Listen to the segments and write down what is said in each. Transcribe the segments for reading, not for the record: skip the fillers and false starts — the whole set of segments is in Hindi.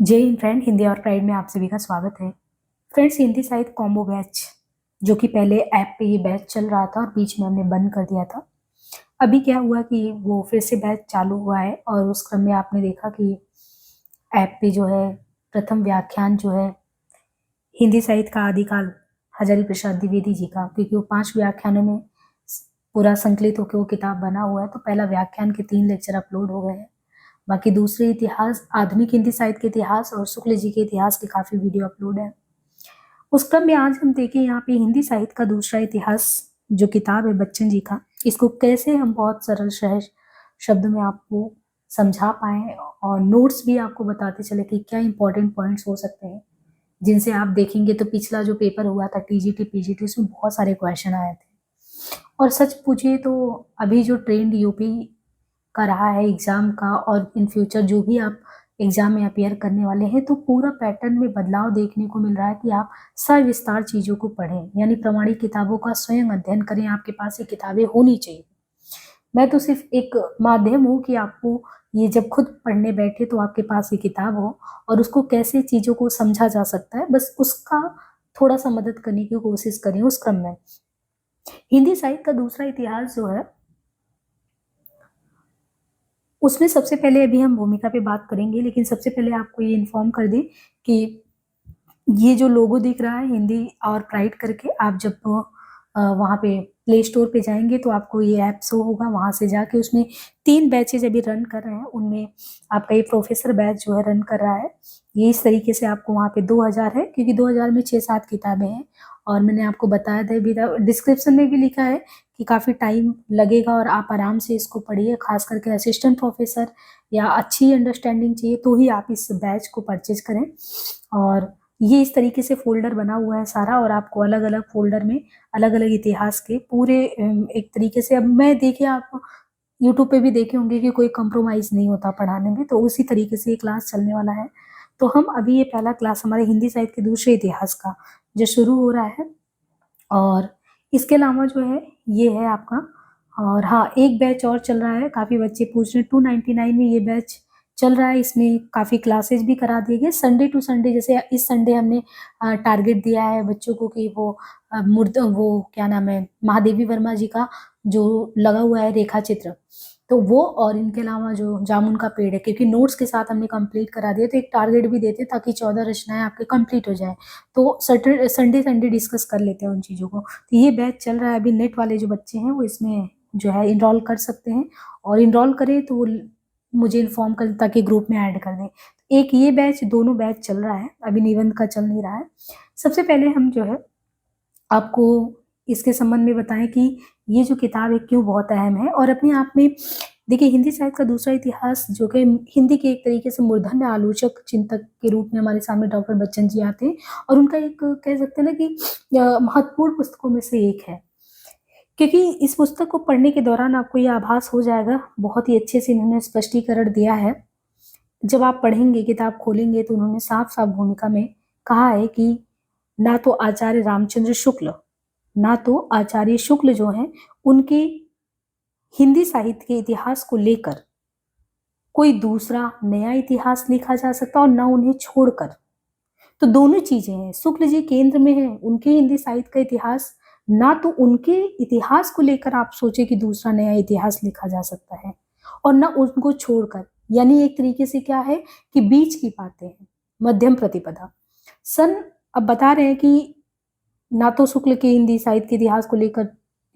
जय हिंद फ्रेंड, हिंदी और प्राइड में आप सभी का स्वागत है। फ्रेंड्स, हिंदी साहित्य कॉम्बो बैच जो कि पहले ऐप पे ये बैच चल रहा था और बीच में हमने बंद कर दिया था। अभी क्या हुआ कि वो फिर से बैच चालू हुआ है और उस क्रम में आपने देखा कि ऐप पे जो है प्रथम व्याख्यान जो है हिंदी साहित्य का आदिकाल हजारी प्रसाद द्विवेदी जी का, क्योंकि वो 5 व्याख्यानों में पूरा संकलित होकर वो किताब बना हुआ है। तो पहला व्याख्यान के 3 लेक्चर अपलोड हो गए हैं। बाकी दूसरे इतिहास, आधुनिक हिंदी साहित्य के इतिहास और शुक्ल जी के इतिहास के काफी वीडियो अपलोड है। उस क्रम में आज हम देखें यहाँ पे हिंदी साहित्य का दूसरा इतिहास जो किताब है बच्चन जी का, इसको कैसे हम बहुत सरल सहज शब्द में आपको समझा पाए और नोट्स भी आपको बताते चले कि क्या इंपॉर्टेंट पॉइंट्स हो सकते हैं जिनसे आप देखेंगे। तो पिछला जो पेपर हुआ था टीजीटी पीजीटी, उसमें बहुत सारे क्वेश्चन आए थे और सच पूछिए तो अभी जो ट्रेंड यूपी का रहा है एग्जाम का और इन फ्यूचर जो भी आप एग्जाम में अपियर करने वाले हैं, तो पूरा पैटर्न में बदलाव देखने को मिल रहा है कि आप सविस्तार चीजों को पढ़ें, यानी प्रमाणिक किताबों का स्वयं अध्ययन करें। आपके पास ये किताबें होनी चाहिए। मैं तो सिर्फ एक माध्यम हूँ कि आपको ये जब खुद पढ़ने बैठे तो आपके पास ये किताब हो और उसको कैसे चीजों को समझा जा सकता है, बस उसका थोड़ा सा मदद करने की कोशिश करें। उस क्रम में हिंदी साहित्य का दूसरा इतिहास जो है उसमें सबसे पहले अभी हम भूमिका पे बात करेंगे, लेकिन सबसे पहले आपको ये इन्फॉर्म कर दें कि ये जो लोगो दिख रहा है हिंदी और प्राइड करके, आप जब वहाँ पे प्ले स्टोर पे जाएंगे तो आपको ये ऐप शो होगा। वहाँ से जाके उसमें 3 बैचेज अभी रन कर रहे हैं, उनमें आपका ये प्रोफेसर बैच जो है रन कर रहा है। ये इस तरीके से आपको वहाँ पे 2000 है, क्योंकि 2000 में 6-7 किताबें हैं और मैंने आपको बताया था भी, डिस्क्रिप्शन में भी लिखा है कि काफ़ी टाइम लगेगा और आप आराम से इसको पढ़िए। खास करके असिस्टेंट प्रोफेसर या अच्छी अंडरस्टैंडिंग चाहिए तो ही आप इस बैच को परचेज करें। और ये इस तरीके से फोल्डर बना हुआ है सारा, और आपको अलग अलग फोल्डर में अलग अलग इतिहास के पूरे एक तरीके से, अब मैं देखिए आप यूट्यूब पे भी देखे होंगे कि कोई कंप्रोमाइज नहीं होता पढ़ाने में, तो उसी तरीके से ये क्लास चलने वाला है। तो हम अभी ये पहला क्लास हमारे हिंदी साहित्य के दूसरे इतिहास का जो शुरू हो रहा है, और इसके अलावा जो है ये है आपका, और हाँ एक बैच और चल रहा है। काफ़ी बच्चे पूछ रहे हैं, 299 में ये बैच चल रहा है। इसमें काफ़ी क्लासेस भी करा दिए गए संडे टू संडे। जैसे इस संडे हमने टारगेट दिया है बच्चों को कि वो वो क्या नाम है, महादेवी वर्मा जी का जो लगा हुआ है रेखा चित्र, तो वो, और इनके अलावा जो जामुन का पेड़ है, क्योंकि नोट्स के साथ हमने कंप्लीट करा दिया तो एक टारगेट भी देते ताकि 14 रचनाएं आपके कंप्लीट हो जाए। तो सैटरडे संडे संडे डिस्कस कर लेते हैं उन चीज़ों को। तो ये बैच चल रहा है अभी। नेट वाले जो बच्चे हैं वो इसमें जो है इनरोल कर सकते हैं, और इनरोल करें तो वो मुझे इन्फॉर्म कर ताकि ग्रुप में ऐड कर दें। एक ये बैच, दोनों बैच चल रहा है अभी, निबंध का चल नहीं रहा है। सबसे पहले हम जो है आपको इसके संबंध में बताएं कि ये जो किताब है क्यों बहुत अहम है। और अपने आप में देखिए, हिंदी साहित्य का दूसरा इतिहास जो कि हिंदी के एक तरीके से मूर्धन्य आलोचक चिंतक के रूप में हमारे सामने डॉक्टर बच्चन जी आते हैं, और उनका एक कह सकते हैं ना कि महत्वपूर्ण पुस्तकों में से एक है, क्योंकि इस पुस्तक को पढ़ने के दौरान आपको ये आभास हो जाएगा, बहुत ही अच्छे से इन्होंने स्पष्टीकरण दिया है। जब आप पढ़ेंगे, किताब खोलेंगे, तो उन्होंने साफ साफ भूमिका में कहा है कि ना तो आचार्य रामचंद्र शुक्ल, ना तो आचार्य शुक्ल जो हैं उनके हिंदी साहित्य के इतिहास को लेकर कोई दूसरा नया इतिहास लिखा जा सकता और ना उन्हें छोड़कर। तो दोनों चीजें हैं, शुक्ल जी केंद्र में हैं, उनके हिंदी साहित्य का इतिहास, ना तो उनके इतिहास को लेकर आप सोचे कि दूसरा नया इतिहास लिखा जा सकता है, और ना उनको छोड़कर। यानी एक तरीके से क्या है कि बीच की बातें हैं, मध्यम प्रतिपदा। अब बता रहे हैं कि ना तो शुक्ल के हिंदी साहित्य के इतिहास को लेकर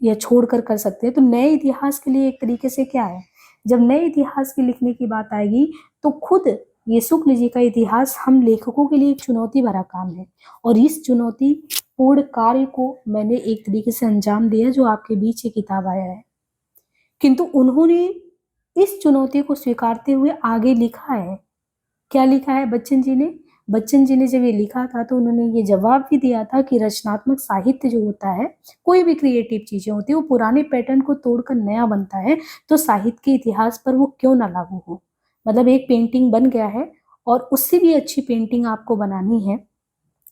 या छोड़कर कर सकते हैं, तो नए इतिहास के लिए एक तरीके से क्या है, जब नए इतिहास की लिखने की बात आएगी तो खुद ये शुक्ल जी का इतिहास हम लेखकों के लिए एक चुनौती भरा काम है, और इस चुनौती पूर्ण कार्य को मैंने एक तरीके से अंजाम दिया जो आपके बीच ये किताब आया है। किंतु उन्होंने इस चुनौती को स्वीकारते हुए आगे लिखा है। क्या लिखा है बच्चन जी ने? बच्चन जी ने जब ये लिखा था तो उन्होंने ये जवाब भी दिया था कि रचनात्मक साहित्य जो होता है, कोई भी क्रिएटिव चीजें होती है, वो पुराने पैटर्न को तोड़कर नया बनता है, तो साहित्य के इतिहास पर वो क्यों ना लागू हो। मतलब एक पेंटिंग बन गया है और उससे भी अच्छी पेंटिंग आपको बनानी है।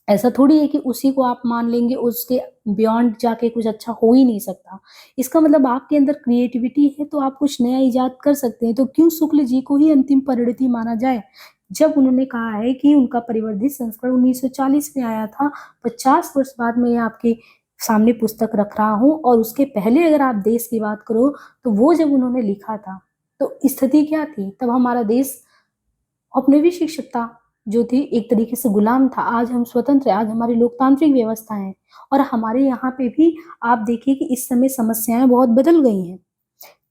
ऐसा थोड़ी है कि उसी को आप मान लेंगे, उसके बियॉन्ड जाके कुछ अच्छा हो ही नहीं सकता। इसका मतलब आपके अंदर क्रिएटिविटी है तो आप कुछ नया इजाद कर सकते हैं। तो क्यों शुक्ल जी को ही अंतिम परिणति माना जाए जब उन्होंने कहा है कि उनका परिवर्धित संस्करण 1940 में आया था। 50 वर्ष बाद मैं आपके सामने पुस्तक रख रहा हूँ, और उसके पहले अगर आप देश की बात करो तो वो जब उन्होंने लिखा था तो स्थिति क्या थी? तब हमारा देश औपनिवेशिक सत्ता जो थी एक तरीके से गुलाम था। आज हम स्वतंत्र हैं, आज हमारी लोकतांत्रिक व्यवस्था है, और हमारे यहाँ पे भी आप देखिए कि इस समय समस्याएं बहुत बदल गई हैं।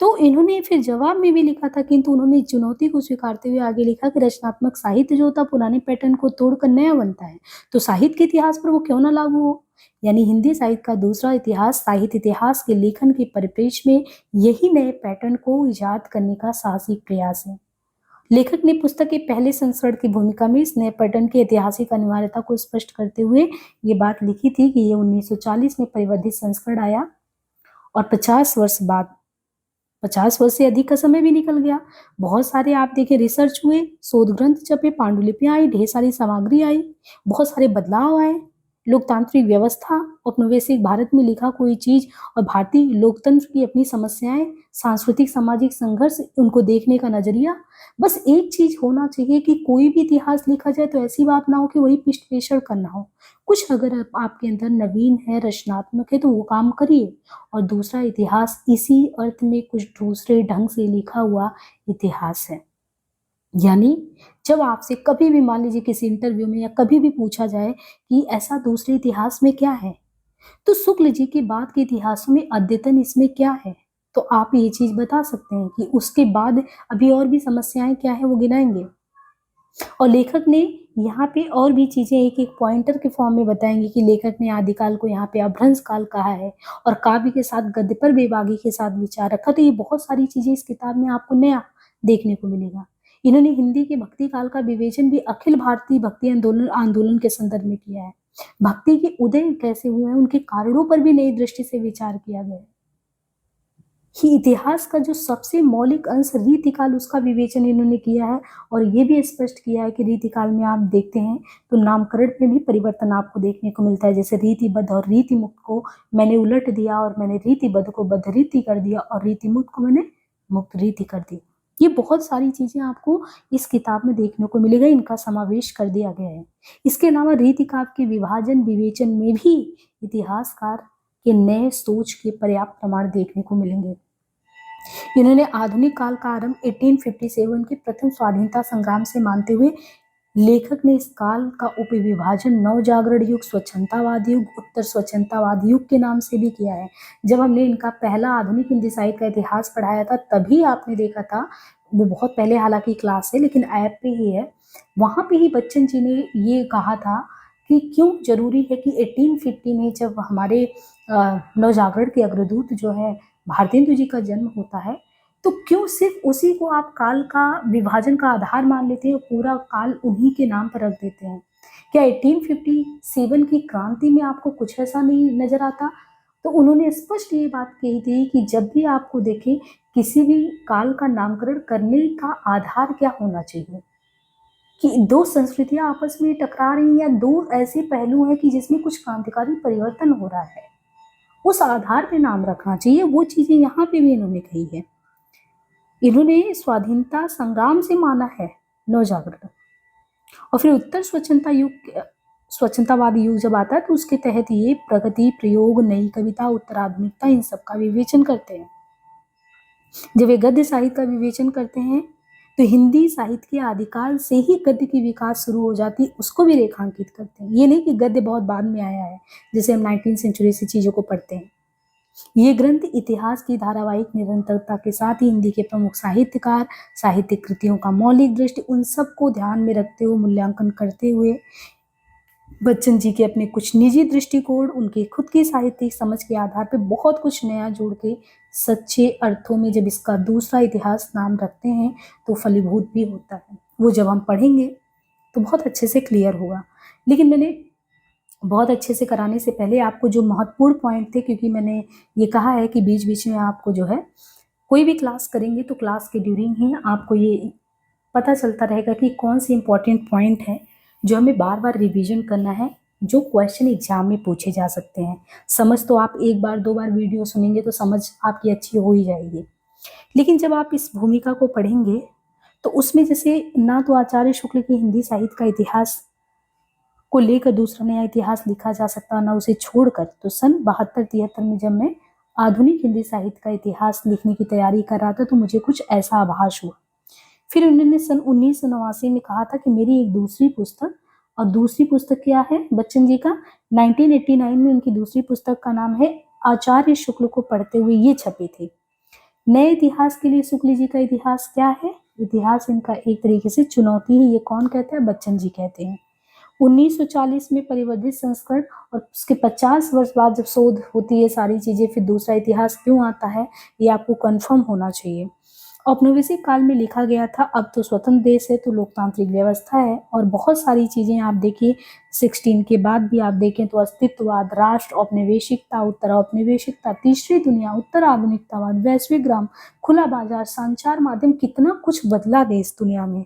तो इन्होंने फिर जवाब में भी लिखा था, किंतु उन्होंने इस चुनौती को स्वीकारते हुए आगे लिखा कि रचनात्मक साहित्य जो होता है पुराने पैटर्न को तोड़कर नया बनता है, तो साहित्य के इतिहास पर वो क्यों ना लागू हो। यानी हिंदी साहित्य का दूसरा इतिहास साहित्य इतिहास के लेखन के परिप्रेक्ष्य में यही नए पैटर्न को इजाद करने का साहसिक प्रयास है। लेखक ने पुस्तक के पहले संस्करण की भूमिका में इस नए पैटर्न की ऐतिहासिक अनिवार्यता को स्पष्ट करते हुए ये बात लिखी थी कि ये 1940 में परिवर्धित संस्करण आया, और 50 वर्ष बाद 50 वर्ष से अधिक का समय भी निकल गया। बहुत सारे आप देखें रिसर्च हुए, शोध ग्रंथ छपे, पांडुलिपियां आई, ढेर सारी सामग्री आई, बहुत सारे बदलाव आए। लोकतांत्रिक व्यवस्था, औपनिवेशिक भारत में लिखा कोई चीज, और भारतीय लोकतंत्र की अपनी समस्याएं, सांस्कृतिक सामाजिक संघर्ष, उनको देखने का नजरिया। बस एक चीज होना चाहिए कि कोई भी इतिहास लिखा जाए तो ऐसी बात ना हो कि वही पृष्ठ पेषण करना हो। कुछ अगर आपके अंदर नवीन है, रचनात्मक है, तो वो काम करिए। और दूसरा, इतिहास इसी अर्थ में कुछ दूसरे ढंग से लिखा हुआ इतिहास है। यानी जब आपसे कभी भी मान लीजिए किसी इंटरव्यू में या कभी भी पूछा जाए कि ऐसा दूसरे इतिहास में क्या है, तो शुक्ल जी के बाद के इतिहासों में अद्यतन इसमें क्या है, तो आप ये चीज बता सकते हैं कि उसके बाद अभी और भी समस्याएं क्या है वो गिनाएंगे। और लेखक ने यहाँ पे और भी चीजें एक एक पॉइंटर के फॉर्म में बताएंगे कि लेखक ने आदिकाल को यहाँ पे अभ्रंश काल कहा है, और काव्य के साथ गद्य पर बेबागी के साथ विचार रखा। तो ये बहुत सारी चीजें इस किताब में आपको नया देखने को मिलेगा। इन्होंने हिंदी के भक्ति काल का विवेचन भी अखिल भारतीय भक्ति आंदोलन आंदोलन के संदर्भ में किया है। भक्ति के उदय कैसे हुए हैं, उनके कारणों पर भी नई दृष्टि से विचार किया गया है। कि इतिहास का जो सबसे मौलिक अंश रीतिकाल, उसका विवेचन इन्होंने किया है, और ये भी स्पष्ट किया है कि रीतिकाल में आप देखते हैं तो नामकरण में भी परिवर्तन आपको देखने को मिलता है। जैसे रीतिबद्ध और रीतिमुक्त को मैंने उलट दिया, और मैंने रीतिबद्ध को बद्ध रीति कर दिया, और रीतिमुक्त को मैंने मुक्त रीति कर दी। ये बहुत सारी चीजें आपको इस किताब में देखने को मिलेगा, इनका समावेश कर दिया गया है। इसके अलावा रीतिकाव्य के विभाजन विवेचन में भी इतिहासकार के नए सोच के पर्याप्त प्रमाण देखने को मिलेंगे। इन्होंने आधुनिक काल का आरंभ 1857 के प्रथम स्वाधीनता संग्राम से मानते हुए लेखक ने इस काल का उपविभाजन नव जागरण युग, स्वच्छंदतावाद युग, उत्तर स्वच्छंदतावाद युग के नाम से भी किया है। जब हमने इनका पहला आधुनिक हिंदी साहित्य का इतिहास पढ़ाया था तभी आपने देखा था, वो बहुत पहले हालांकि क्लास है लेकिन ऐप पे ही है, वहां पे ही बच्चन जी ने ये कहा था कि क्यों जरूरी है कि 1850 में जब हमारे नवजागरण के अग्रदूत जो है भारतेंदु जी का जन्म होता है, तो क्यों सिर्फ उसी को आप काल का विभाजन का आधार मान लेते हैं, पूरा काल उन्हीं के नाम पर रख देते हैं। क्या 1857 की क्रांति में आपको कुछ ऐसा नहीं नजर आता? तो उन्होंने स्पष्ट ये बात कही थी कि जब भी आपको देखें किसी भी काल का नामकरण करने का आधार क्या होना चाहिए, कि दो संस्कृतियां आपस में टकरा रही हैं या दो ऐसे पहलू हैं कि जिसमें कुछ क्रांतिकारी परिवर्तन हो रहा है, उस आधार पे नाम रखना चाहिए। वो चीजें यहाँ पे भी इन्होंने कही है। इन्होंने स्वाधीनता संग्राम से माना है नवजागरण, और फिर उत्तर स्वच्छंदता युग, स्वच्छंदतावादी युग जब आता है तो उसके तहत ये प्रगति, प्रयोग, नई कविता, उत्तराधुनिकता, इन सब का विवेचन करते हैं। जब वे गद्य साहित्य का विवेचन करते हैं तो हिंदी साहित्य के आदिकाल से ही गद्य की विकास शुरू हो जाती, उसको भी रेखांकित करते हैं। ये नहीं कि गद्य बहुत बाद में आया है, जैसे हम 19वीं सेंचुरी से चीजों को पढ़ते हैं। ये ग्रंथ इतिहास की धारावाहिक निरंतरता के साथ ही हिंदी के प्रमुख साहित्यकार, साहित्यिक कृतियों का मौलिक दृष्टि, उन सबको ध्यान में रखते हुए मूल्यांकन करते हुए बच्चन जी के अपने कुछ निजी दृष्टिकोण, उनकी खुद की साहित्यिक समझ के आधार पर बहुत कुछ नया जोड़ के सच्चे अर्थों में जब इसका दूसरा इतिहास नाम रखते हैं तो फलीभूत भी होता है। वो जब हम पढ़ेंगे तो बहुत अच्छे से क्लियर होगा। लेकिन मैंने बहुत अच्छे से कराने से पहले आपको जो महत्वपूर्ण पॉइंट थे, क्योंकि मैंने ये कहा है कि बीच बीच में आपको जो है कोई भी क्लास करेंगे तो क्लास के ड्यूरिंग ही आपको ये पता चलता रहेगा कि कौन सी इंपॉर्टेंट पॉइंट है जो हमें बार बार रिवीजन करना है, जो क्वेश्चन एग्जाम में पूछे जा सकते हैं। समझ तो आप एक बार दो बार वीडियो सुनेंगे तो समझ आपकी अच्छी हो ही जाएगी, लेकिन जब आप इस भूमिका को पढ़ेंगे तो उसमें जैसे ना तो आचार्य शुक्ल की हिंदी साहित्य का इतिहास को लेकर दूसरा नया इतिहास लिखा जा सकता, ना उसे छोड़कर। तो सन 72-73 में जब मैं आधुनिक हिंदी साहित्य का इतिहास लिखने की तैयारी कर रहा था तो मुझे कुछ ऐसा आभास हुआ। फिर उन्होंने सन 1989 में कहा था कि मेरी एक दूसरी पुस्तक, और दूसरी पुस्तक क्या है बच्चन जी का, 1989 में उनकी दूसरी पुस्तक का नाम है आचार्य शुक्ल को पढ़ते हुए, ये छपी थी। नए इतिहास के लिए शुक्ल जी का इतिहास क्या है? इतिहास इनका एक तरीके से चुनौती है। ये कौन कहता है? बच्चन जी कहते हैं। 1940 में परिवर्धित संस्करण, और उसके 50 वर्ष बाद जब शोध होती है सारी चीजें, फिर दूसरा इतिहास क्यों आता है ये आपको कंफर्म होना चाहिए। औपनिवेशिक काल में लिखा गया था, अब तो स्वतंत्र देश है तो लोकतांत्रिक व्यवस्था है, और बहुत सारी चीजें आप देखिए 16 के बाद भी आप देखें तो अस्तित्ववाद, राष्ट्र, औपनिवेशिकता, उत्तर औपनिवेशिकता, तीसरी दुनिया, उत्तर आधुनिकतावाद, वैश्विक ग्राम, खुला बाजार, संचार माध्यम, कितना कुछ बदला देश दुनिया में।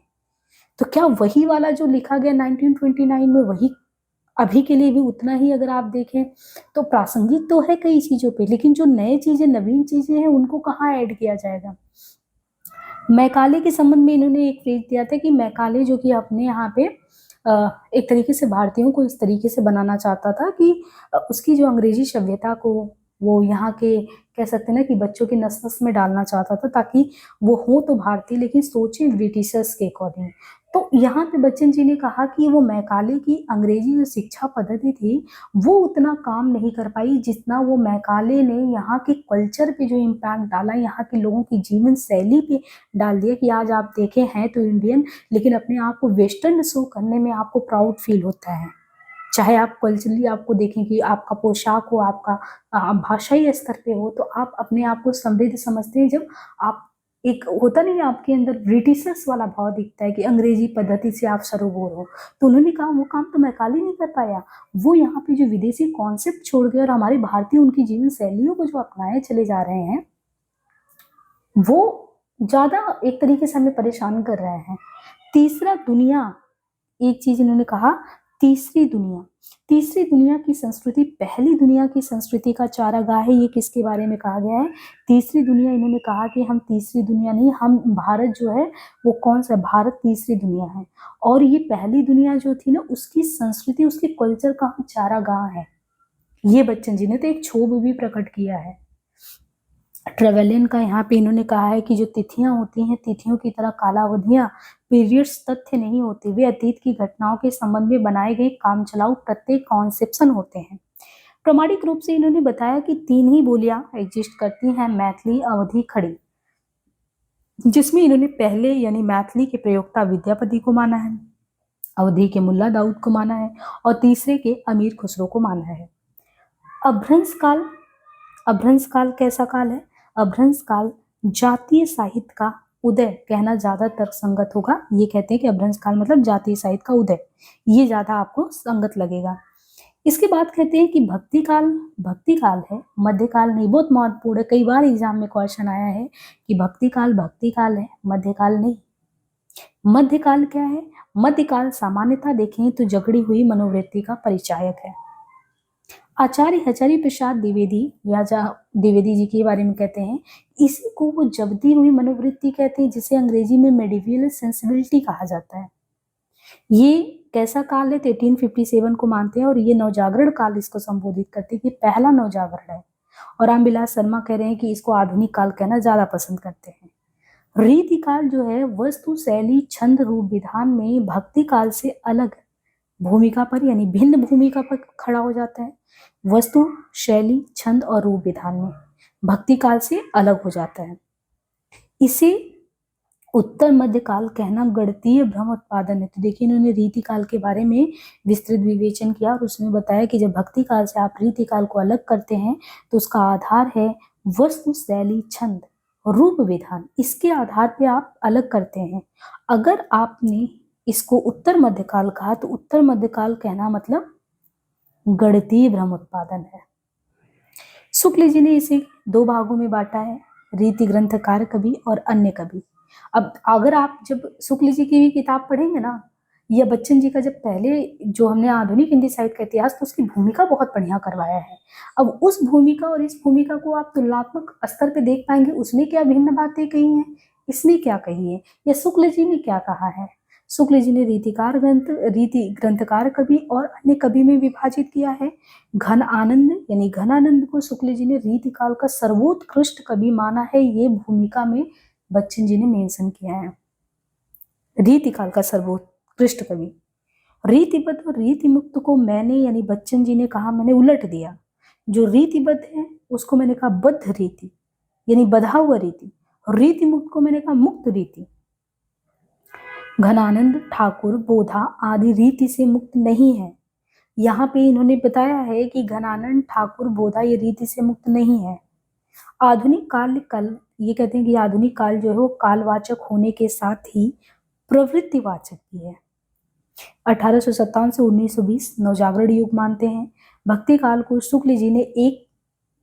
तो क्या वही वाला जो लिखा गया 1929 में, वही अभी के लिए भी उतना ही अगर आप देखें तो प्रासंगिक तो है कई चीजों पे, लेकिन जो नए चीजें, नवीन चीजें हैं, उनको कहाँ ऐड किया जाएगा। मैकाले के संबंध में इन्होंने एक फ्रेज दिया था कि मैकाले जो कि अपने यहाँ पे एक तरीके से भारतीयों को इस तरीके से बनाना चाहता था कि उसकी जो अंग्रेजी सभ्यता को वो यहाँ के कह सकते हैं ना कि बच्चों की नस नस में डालना चाहता था, ताकि वो हो तो भारतीय लेकिन सोचे ब्रिटिशर्स के अकॉर्डिंग। तो यहाँ पे बच्चन जी ने कहा कि वो मैकाले की अंग्रेजी जो शिक्षा पद्धति थी वो उतना काम नहीं कर पाई जितना वो मैकाले ने यहाँ के कल्चर पे जो इम्पैक्ट डाला, यहाँ के लोगों की जीवन शैली पे डाल दिया कि आज आप देखें हैं तो इंडियन, लेकिन अपने आप को वेस्टर्न शो करने में आपको प्राउड फील होता है। चाहे आप कल्चरली आपको देखें कि आपका पोशाक हो, आपका भाषाई स्तर पे हो, तो आप अपने आप को समृद्ध समझते हैं। जब आप एक होता नहीं आपके अंदर ब्रिटिशर्स वाला भाव दिखता है कि अंग्रेजी पद्धति से आप सरोबोर हो, तो उन्होंने कहा वो काम तो मैकाले नहीं कर पाया। वो यहाँ पे जो विदेशी कॉन्सेप्ट छोड़ गए और हमारे भारतीय उनकी जीवन शैलियों को जो अपनाए चले जा रहे हैं, वो ज्यादा एक तरीके से हमें परेशान कर रहे हैं। तीसरा दुनिया, एक चीज इन्होंने कहा, तीसरी दुनिया। तीसरी दुनिया की संस्कृति पहली दुनिया की संस्कृति का चारागाह है, ये किसके बारे में कहा गया है? तीसरी दुनिया। इन्होंने कहा कि हम तीसरी दुनिया नहीं, हम भारत जो है वो कौन सा, भारत तीसरी दुनिया है, और ये पहली दुनिया जो थी ना उसकी संस्कृति, उसके कल्चर का हम चारागाह है। ये बच्चन जी ने तो एक क्षोभ भी प्रकट किया है। ट्रेवेलियन का यहाँ पे इन्होंने कहा है कि जो तिथियां होती हैं, तिथियों की तरह कालावधियां, पीरियड्स तथ्य नहीं होते, वे अतीत की घटनाओं के संबंध में बनाए गए कामचलाऊ प्रत्येक कॉन्सेप्शन होते हैं। प्रामाणिक रूप से इन्होंने बताया कि 3 ही बोलियां एग्जिस्ट करती हैं, मैथिली, अवधी, खड़ी, जिसमें इन्होंने पहले यानी मैथिली के प्रयोक्ता विद्यापति को माना है, अवधी के मुल्ला दाऊद को माना है, और तीसरे के अमीर खुसरो को माना है। अभ्रंश काल, अभ्रंश काल कैसा काल है? अभ्रंश काल जातीय साहित्य का उदय कहना ज्यादा तर्कसंगत होगा। ये कहते हैं कि अभ्रंश काल मतलब जातीय साहित्य का उदय, ये ज्यादा आपको संगत लगेगा। इसके बाद कहते हैं कि भक्ति काल, भक्ति काल है, मध्यकाल नहीं। बहुत महत्वपूर्ण है, कई बार एग्जाम में क्वेश्चन आया है कि भक्ति काल है, मध्यकाल नहीं। मध्यकाल क्या है? मध्यकाल सामान्यतः देखें तो जगड़ी हुई मनोवृत्ति का परिचायक है। आचार्य हजारी प्रसाद द्विवेदी या द्विवेदी जी के बारे में कहते हैं, इसी को वो जगती हुई मनोवृत्ति कहते हैं, जिसे अंग्रेजी में मेडिवियल सेंसिबिलिटी कहा जाता है। ये कैसा काल है? तो 1857 को मानते हैं, और ये नवजागरण काल इसको संबोधित करते हैं कि पहला नवजागरण है। और रामविलास शर्मा कह रहे हैं कि इसको आधुनिक काल कहना ज्यादा पसंद करते हैं। रीति काल जो है वस्तु, शैली, छंद, रूप, विधान में भक्ति काल से अलग भूमिका पर यानी भिन्न भूमिका पर खड़ा हो जाता है। वस्तु, शैली, छंद और रूप विधान में भक्ति काल से अलग हो जाता है। इसे उत्तर मध्य काल कहना गणितीय भ्रम उत्पादन है। तो देखिए इन्होंने रीति काल के बारे में विस्तृत विवेचन किया और उसमें बताया कि जब भक्ति काल से आप रीति काल को अलग करते हैं तो उसका आधार है वस्तु, शैली, छंद, रूप, विधान, इसके आधार पे आप अलग करते हैं। अगर आपने इसको उत्तर मध्यकाल कहा तो उत्तर मध्यकाल कहना मतलब गणितीय भ्रम उत्पादन है। शुक्ल जी ने इसे 2 भागों में बांटा है, रीति ग्रंथकार कवि और अन्य कवि। अब अगर आप जब शुक्ल जी की भी किताब पढ़ेंगे ना, या बच्चन जी का जब पहले जो हमने आधुनिक हिंदी साहित्य का इतिहास, तो उसकी भूमिका बहुत बढ़िया करवाया है। अब उस भूमिका और इस भूमिका को आप तुलनात्मक स्तर पे देख पाएंगे, उसमें क्या भिन्न बातें कही हैं, इसमें क्या कही है या शुक्ल जी ने क्या कहा है? शुक्ल जी ने रीति ग्रंथकार कवि और अन्य कवि में विभाजित किया है। घन आनंद यानी घनानंद को शुक्ल जी ने रीतिकाल का सर्वोत्कृष्ट कवि माना है, ये भूमिका में बच्चन जी ने मेंशन किया है। रीतिकाल का सर्वोत्कृष्ट कवि। रीतिबद्ध और रीतिमुक्त को मैंने यानी बच्चन जी ने कहा मैंने उलट दिया। जो रीतिबद्ध है उसको मैंने कहा बद्ध रीति यानी बधा हुआ रीति, और रीति मुक्त को मैंने कहा मुक्त रीति। घनानंद ठाकुर बोधा आदि रीति से मुक्त नहीं है। यहाँ पे इन्होंने बताया है कि घनानंद ठाकुर बोधा ये रीति से मुक्त नहीं है। आधुनिक काल ये कहते हैं कि आधुनिक काल जो है वो कालवाचक होने के साथ ही प्रवृत्तिवाचक भी है। 1857 से 1920 नवजागरण युग मानते हैं। भक्ति काल को शुक्ल जी ने एक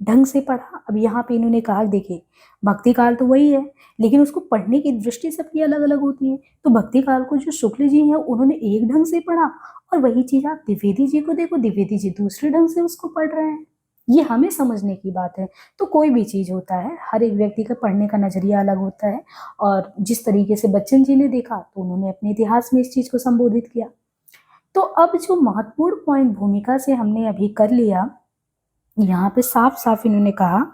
ढंग से पढ़ा। अब यहाँ पे इन्होंने कहा देखिए भक्ति काल तो वही है लेकिन उसको पढ़ने की दृष्टि सबकी अलग अलग होती है। तो भक्ति काल को जो शुक्ल जी हैं उन्होंने एक ढंग से पढ़ा और वही चीज आप द्विवेदी जी को देखो, द्विवेदी जी दूसरे ढंग से उसको पढ़ रहे हैं। ये हमें समझने की बात है। तो कोई भी चीज होता है, हर एक व्यक्ति का पढ़ने का नजरिया अलग होता है और जिस तरीके से बच्चन जी ने देखा तो उन्होंने अपने इतिहास में इस चीज को संबोधित किया। तो अब जो महत्वपूर्ण पॉइंट भूमिका से हमने अभी कर लिया, यहाँ पे साफ साफ इन्होंने कहा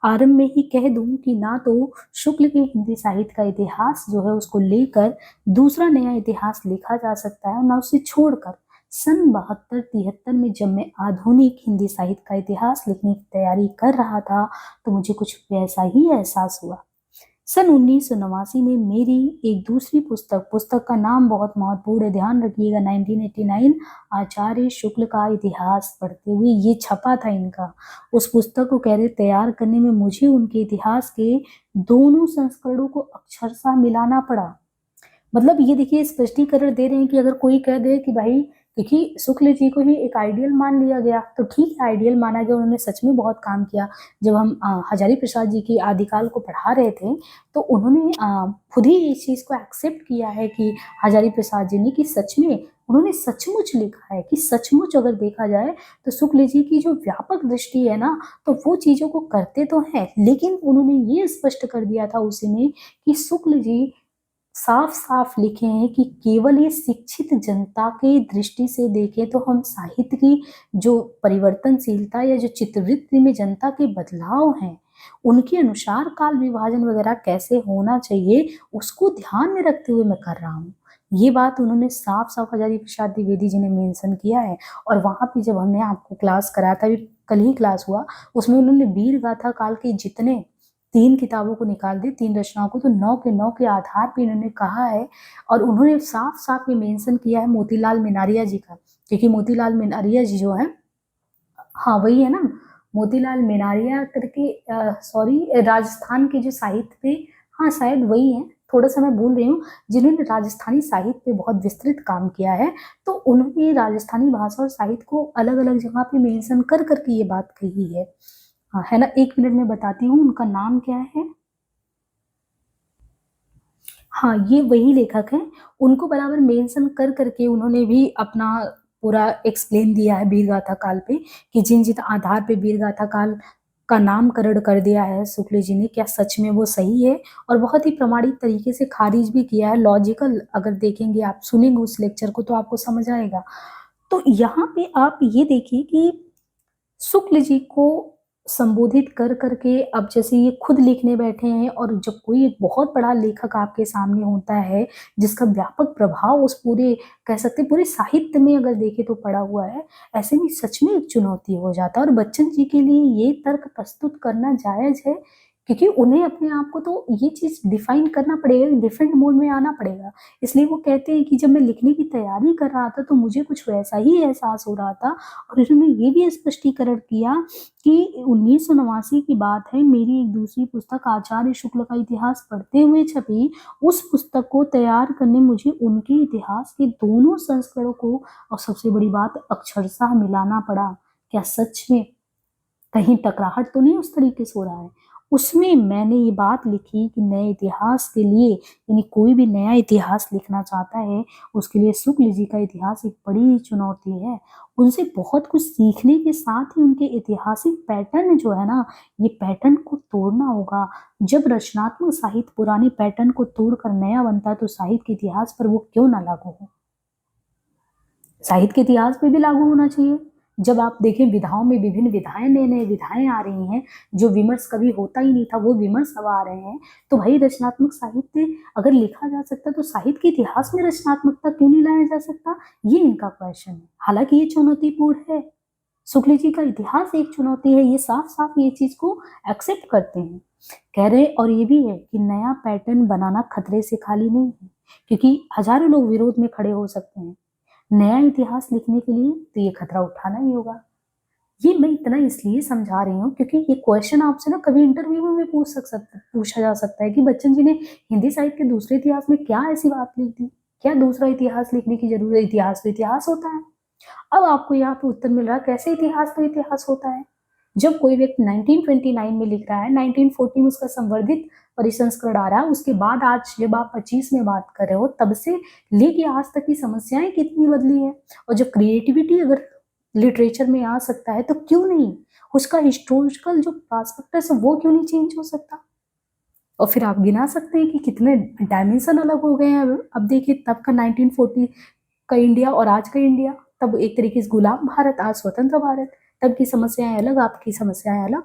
आरंभ में ही कह दूं कि ना तो शुक्ल के हिंदी साहित्य का इतिहास जो है उसको लेकर दूसरा नया इतिहास लिखा जा सकता है, ना उसे छोड़कर सन 72-73 में जब मैं आधुनिक हिंदी साहित्य का इतिहास लिखने की तैयारी कर रहा था तो मुझे कुछ वैसा ही एहसास हुआ। सन 1989 में मेरी एक दूसरी पुस्तक का नाम बहुत महत्वपूर्ण है, ध्यान रखिएगा, 1989 आचार्य शुक्ल का इतिहास पढ़ते हुए ये छपा था इनका। उस पुस्तक को कह रहे तैयार करने में मुझे उनके इतिहास के दोनों संस्करणों को अक्षरशः मिलाना पड़ा। मतलब ये देखिए स्पष्टीकरण दे रहे हैं कि अगर कोई कह दे कि भाई देखिए शुक्ल जी को ही एक आइडियल मान लिया गया तो ठीक है, आइडियल माना गया, उन्होंने सच में बहुत काम किया। जब हम हजारी प्रसाद जी की आदिकाल को पढ़ा रहे थे तो उन्होंने खुद ही इस चीज को एक्सेप्ट किया है कि हजारी प्रसाद जी ने कि सच में उन्होंने सचमुच लिखा है कि सचमुच अगर देखा जाए तो शुक्ल जी की जो व्यापक दृष्टि है ना तो वो चीजों को करते तो हैं, लेकिन उन्होंने ये स्पष्ट कर दिया था उसी में कि शुक्ल जी साफ साफ लिखे हैं कि केवल ये शिक्षित जनता की दृष्टि से देखें तो हम साहित्य की जो परिवर्तनशीलता या जो चित्रवृत्ति में जनता के बदलाव हैं उनके अनुसार काल विभाजन वगैरह कैसे होना चाहिए उसको ध्यान में रखते हुए मैं कर रहा हूँ। ये बात उन्होंने साफ साफ हजारी प्रसाद द्विवेदी जी ने मेंशन किया है। और वहां पे जब हमने आपको क्लास कराया था, कल ही क्लास हुआ, उसमें उन्होंने वीर गाथा काल के जितने 3 किताबों को निकाल दी, 3 रचनाओं को, तो 9 के 9 के आधार पे इन्होंने कहा है। और उन्होंने साफ साफ ये मेंशन किया है मोतीलाल मिनारिया जी का, क्योंकि मोतीलाल मिनारिया जी जो है, हाँ वही है ना, मोतीलाल मिनारिया करके, सॉरी, राजस्थान के जो साहित्य पे, हाँ शायद वही है, थोड़ा सा मैं भूल रही हूँ, जिन्होंने राजस्थानी साहित्य पे बहुत विस्तृत काम किया है। तो उन्होंने राजस्थानी भाषा और साहित्य को अलग अलग जगह पे मेंशन कर करके ये बात कही है। हाँ है ना, 1 मिनट में बताती हूँ उनका नाम क्या है। हाँ ये वही लेखक हैं, उनको बराबर मेंशन कर करके उन्होंने भी अपना पूरा एक्सप्लेन दिया है वीरगाथा काल पे कि जिन जिन आधार पे वीरगाथा काल का नामकरण कर दिया है शुक्ल जी ने, क्या सच में वो सही है, और बहुत ही प्रमाणिक तरीके से खारिज भी किया है। लॉजिकल अगर देखेंगे, आप सुनेंगे उस लेक्चर को तो आपको समझ आएगा। तो यहाँ पे आप ये देखिए कि शुक्ल जी को संबोधित कर करके अब जैसे ये खुद लिखने बैठे हैं, और जब कोई एक बहुत बड़ा लेखक आपके सामने होता है जिसका व्यापक प्रभाव उस पूरे, कह सकते हैं पूरे साहित्य में अगर देखे तो पड़ा हुआ है, ऐसे में सच में एक चुनौती हो जाता है। और बच्चन जी के लिए ये तर्क प्रस्तुत करना जायज है, क्योंकि उन्हें अपने आप को तो ये चीज डिफाइन करना पड़ेगा, डिफरेंट मोड में आना पड़ेगा। इसलिए वो कहते हैं कि जब मैं लिखने की तैयारी कर रहा था तो मुझे कुछ वैसा ही एहसास हो रहा था। और इन्होंने ये भी स्पष्टीकरण किया कि 1989 की बात है, मेरी एक दूसरी पुस्तक आचार्य शुक्ल का इतिहास पढ़ते हुए छपी। उस पुस्तक को तैयार करने मुझे उनके इतिहास के दोनों संस्करणों को, और सबसे बड़ी बात, अक्षरशः मिलाना पड़ा। क्या सच में कहीं टकराहट तो नहीं उस तरीके से हो रहा है? उसमें मैंने ये बात लिखी कि नए इतिहास के लिए, यानी कोई भी नया इतिहास लिखना चाहता है उसके लिए शुक्ल जी का इतिहास एक बड़ी चुनौती है। उनसे बहुत कुछ सीखने के साथ ही उनके ऐतिहासिक पैटर्न जो है ना, ये पैटर्न को तोड़ना होगा। जब रचनात्मक साहित्य पुराने पैटर्न को तोड़कर नया बनता है तो साहित्य के इतिहास पर वो क्यों ना लागू हो, साहित्य के इतिहास पे भी लागू होना चाहिए। जब आप देखें विधाओं में विभिन्न विधाएं, नए नए विधाएं आ रही हैं, जो विमर्श कभी होता ही नहीं था वो विमर्श अब आ रहे हैं, तो भाई रचनात्मक साहित्य अगर लिखा जा सकता तो साहित्य के इतिहास में रचनात्मकता क्यों नहीं लाया जा सकता, ये इनका क्वेश्चन है। हालांकि ये चुनौतीपूर्ण है, शुक्ल जी का इतिहास एक चुनौती है, ये साफ साफ ये चीज को एक्सेप्ट करते हैं, कह रहे। और ये भी है कि नया पैटर्न बनाना खतरे से खाली नहीं है, क्योंकि हजारों लोग विरोध में खड़े हो सकते हैं। नया इतिहास लिखने के लिए तो ये खतरा उठाना ही होगा। ये मैं इतना इसलिए समझा रही हूँ क्योंकि ये क्वेश्चन आपसे ना कभी इंटरव्यू में पूछा जा सकता है कि बच्चन जी ने हिंदी साहित्य के दूसरे इतिहास में क्या ऐसी बात लिख दी, क्या दूसरा इतिहास लिखने की जरूरत है, इतिहास तो इतिहास होता है। अब आपको यहाँ पे उत्तर मिल रहा है कैसे इतिहास तो इतिहास होता है। जब कोई व्यक्ति 1929 में लिख रहा है, 1940 में उसका संवर्धित परिसंस्करण आ रहा है, उसके बाद आज जब आप 25 में बात कर रहे हो तब से लेके आज तक की समस्याएं कितनी बदली है। और जब क्रिएटिविटी अगर लिटरेचर में आ सकता है तो क्यों नहीं उसका हिस्टोरिकल जो पर्सपेक्टिव है वो क्यों नहीं चेंज हो सकता। और फिर आप गिना सकते हैं कि कितने डायमेंशन अलग हो गए हैं। अब देखिए तब का 1940 का इंडिया और आज का इंडिया, तब एक तरीके से गुलाम भारत, आज स्वतंत्र भारत, तब की समस्याएं अलग, आपकी समस्याएं अलग।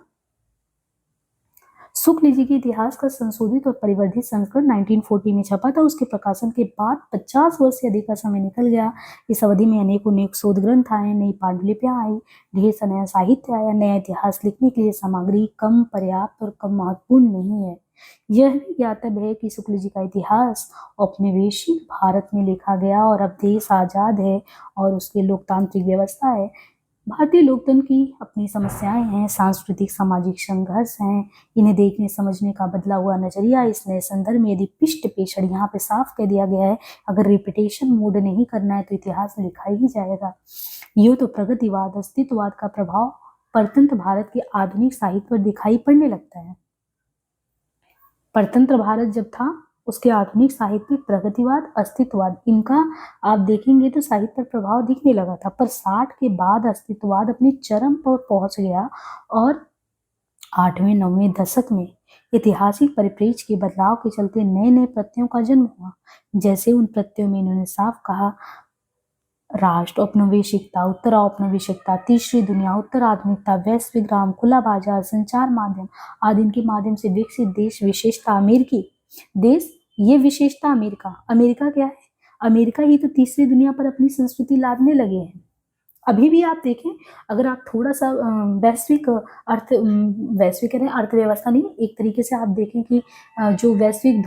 शुक्ल जी के इतिहास का संशोधित और परिवर्धित संस्करण 1940 में छपा था। उसके प्रकाशन के बाद 50 वर्ष से अधिक का समय निकल गया। इस अवधि में अनेक शोध ग्रंथ आए, नई पांडुलिपियां आई, ढेर सा नया साहित्य आया। नया इतिहास लिखने के लिए सामग्री कम पर्याप्त और कम महत्वपूर्ण नहीं है। यह भी ज्ञातव्य है कि शुक्ल जी का इतिहास औपनिवेशिक भारत में लिखा गया और अब देश आजाद है और उसकी लोकतांत्रिक व्यवस्था है। भारतीय लोकतंत्र की अपनी समस्याएं हैं, सांस्कृतिक सामाजिक संघर्ष हैं, इन्हें देखने समझने का बदला हुआ नजरिया। इस नए संदर्भ में यदि पृष्ठ पेषण यहाँ पे साफ कह दिया गया है, अगर रिपीटेशन मूड नहीं करना है तो इतिहास लिखा ही जाएगा। ये तो प्रगतिवाद, अस्तित्ववाद का प्रभाव परतंत्र भारत के आधुनिक साहित्य पर दिखाई पड़ने लगता है। परतंत्र भारत जब था उसके आधुनिक साहित्य प्रगतिवाद, अस्तित्ववाद, इनका आप देखेंगे तो साहित्य पर प्रभाव दिखने लगा था। पर 60 के बाद अस्तित्ववाद अपनी चरम पर पहुंच गया और 8वें 9वें दशक में ऐतिहासिक परिप्रेक्ष्य के बदलाव के चलते नए नए प्रत्ययों का जन्म हुआ। जैसे उन प्रत्ययों में इन्होंने साफ कहा, राष्ट्र, औपनिवेशिकता, उत्तर औपनिवेशिकता, तीसरी दुनिया, उत्तर आधुनिकता, वैश्विक ग्राम, खुला बाजार, संचार माध्यम आदि इनके माध्यम से विकसित देश, विशेषता अमेरिकी देश, ये विशेषता अमेरिका। अमेरिका क्या है? अमेरिका ही तो तीसरी दुनिया पर अपनी संस्कृति लादने लगे हैं। अभी भी आप देखें, अगर आप थोड़ा सा वैश्विक वैश्विक कह रहे हैं, अर्थव्यवस्था नहीं, एक तरीके से आप देखें कि जो वैश्विक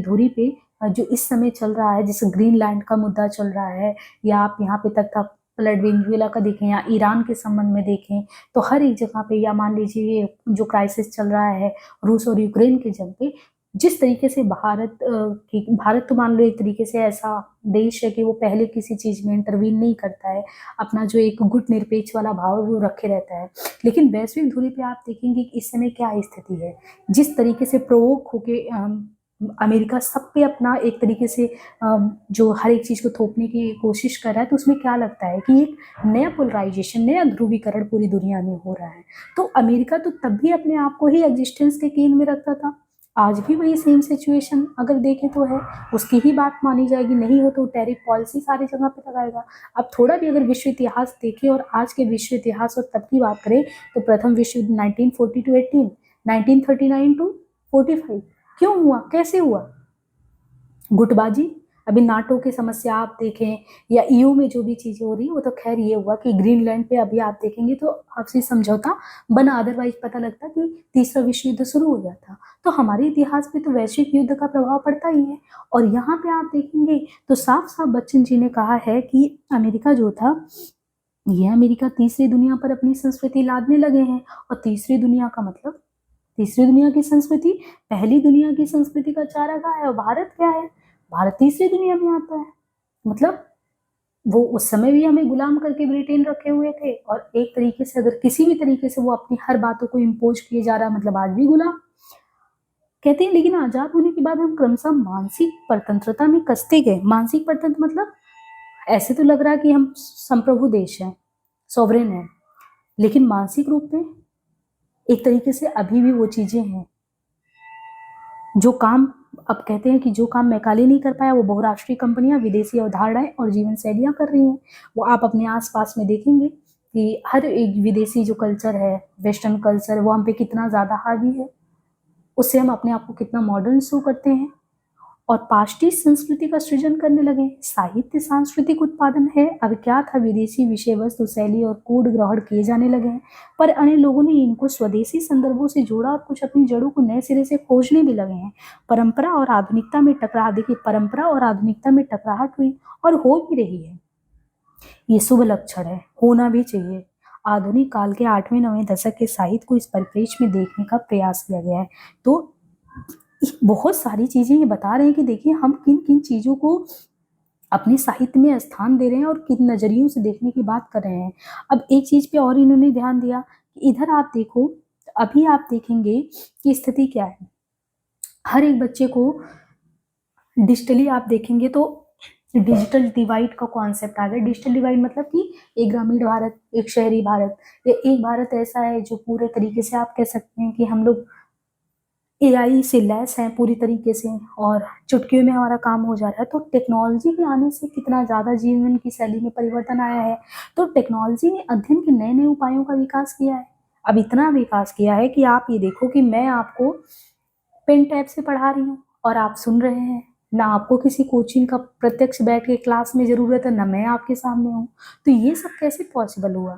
धुरी पे जो इस समय चल रहा है, जैसे ग्रीनलैंड का मुद्दा चल रहा है, या आप यहाँ पे तक फ्लड वेनेजुएला का देखें या ईरान के संबंध में देखें, तो हर एक जगह पे, या मान लीजिए जो क्राइसिस चल रहा है रूस और यूक्रेन के जंग पे, जिस तरीके से भारत तो मान लो एक तरीके से ऐसा देश है कि वो पहले किसी चीज में इंटरवीन नहीं करता है, अपना जो एक गुट निरपेक्ष वाला भाव वो रखे रहता है। लेकिन वैश्विक धुरी पे आप देखेंगे कि इस समय क्या स्थिति है, जिस तरीके से प्रोवोक होके अमेरिका सब पे अपना एक तरीके से जो हर एक चीज को थोपने की कोशिश कर रहा है, तो उसमें क्या लगता है कि एक नया पोलराइजेशन, नया ध्रुवीकरण पूरी दुनिया में हो रहा है। तो अमेरिका तो तब भी अपने आप को ही एग्जिस्टेंस के केंद्र में रखता था, आज भी वही सेम सिचुएशन अगर देखें तो है, उसकी ही बात मानी जाएगी। नहीं हो तो टैरिफ पॉलिसी सारी जगह पे लगाएगा। अब थोड़ा भी अगर विश्व इतिहास देखें और आज के विश्व इतिहास और तब की बात करें तो प्रथम विश्व युद्ध 1940 टू 18, 1939 टू 45 क्यों हुआ, कैसे हुआ? गुटबाजी। अभी नाटो की समस्या आप देखें या ईयू में जो भी चीजें हो रही, वो तो खैर ये हुआ कि ग्रीनलैंड पे अभी आप देखेंगे तो आपसी समझौता बना, अदरवाइज पता लगता कि तीसरा विश्व युद्ध शुरू हो जाता। तो हमारे इतिहास पे तो वैश्विक युद्ध का प्रभाव पड़ता ही है। और यहाँ पे आप देखेंगे तो साफ साफ बच्चन जी ने कहा है कि अमेरिका जो था, ये अमेरिका तीसरी दुनिया पर अपनी संस्कृति लादने लगे हैं। और तीसरी दुनिया का मतलब, तीसरी दुनिया की संस्कृति पहली दुनिया की संस्कृति का चारागाह है। और भारत क्या है? भारत तीसरी दुनिया में आता है। मतलब वो उस समय भी हमें गुलाम करके ब्रिटेन रखे हुए थे, और एक तरीके से अगर किसी भी तरीके से वो अपनी हर बातों को इम्पोज किए जा रहा है, मतलब आज भी गुलाम। कहते हैं लेकिन आजाद होने के बाद हम क्रमशः मानसिक परतंत्रता में कसते गए। मानसिक परतंत्र मतलब ऐसे तो लग रहा है कि हम संप्रभु देश हैं, सॉवरेन है, लेकिन मानसिक रूप में एक तरीके से अभी भी वो चीजें हैं जो काम, अब कहते हैं कि जो काम मैकाले नहीं कर पाया वो बहुराष्ट्रीय कंपनियां विदेशी अवधारणाएं और जीवन शैलियां कर रही हैं। वो आप अपने आसपास में देखेंगे कि हर एक विदेशी जो कल्चर है, वेस्टर्न कल्चर, वो हम पे कितना ज्यादा हावी है। उससे हम अपने आप को कितना मॉडर्न शो करते हैं और पाश्चात्य संस्कृति का सृजन करने लगे। साहित्य सांस्कृतिक उत्पादन है। अब क्या था, विदेशी विषय वस्तु, शैली और कोड ग्रहण किए जाने लगे हैं, पर अन्य लोगों ने इनको स्वदेशी संदर्भों से जोड़ा और कुछ अपनी जड़ों को नए सिरे से खोजने भी लगे हैं। परंपरा और आधुनिकता में टकराव, देखिए परंपरा और आधुनिकता में टकराहट हुई और हो भी रही है। ये शुभ लक्षण है, होना भी चाहिए। आधुनिक काल के 8वें-9वें दशक के साहित्य को इस परिप्रेक्ष्य में देखने का प्रयास किया गया है। तो बहुत सारी चीजें ये बता रहे हैं कि देखिए हम किन किन चीजों को अपने साहित्य में स्थान दे रहे हैं और किन नजरियों से देखने की बात कर रहे हैं। अब एक चीज पे और इन्होंने ध्यान दिया कि इधर आप देखो, अभी आप देखेंगे कि स्थिति क्या है। हर एक बच्चे को डिजिटली आप देखेंगे तो डिजिटल डिवाइड का कॉन्सेप्ट आ गया। डिजिटल डिवाइड मतलब कि एक ग्रामीण भारत, एक शहरी भारत, या एक भारत ऐसा है जो पूरे तरीके से आप कह सकते हैं कि हम लोग एआई से लैस हैं पूरी तरीके से और चुटकियों में हमारा काम हो जा रहा है। तो टेक्नोलॉजी के आने से कितना ज़्यादा जीवन की शैली में परिवर्तन आया है। तो टेक्नोलॉजी ने अध्ययन के नए नए उपायों का विकास किया है। अब इतना विकास किया है कि आप ये देखो कि मैं आपको पेन टैब से पढ़ा रही हूँ और आप सुन रहे हैं। ना आपको किसी कोचिंग का प्रत्यक्ष बैठ के क्लास में ज़रूरत है, ना मैं आपके सामने हूँ। तो ये सब कैसे पॉसिबल हुआ?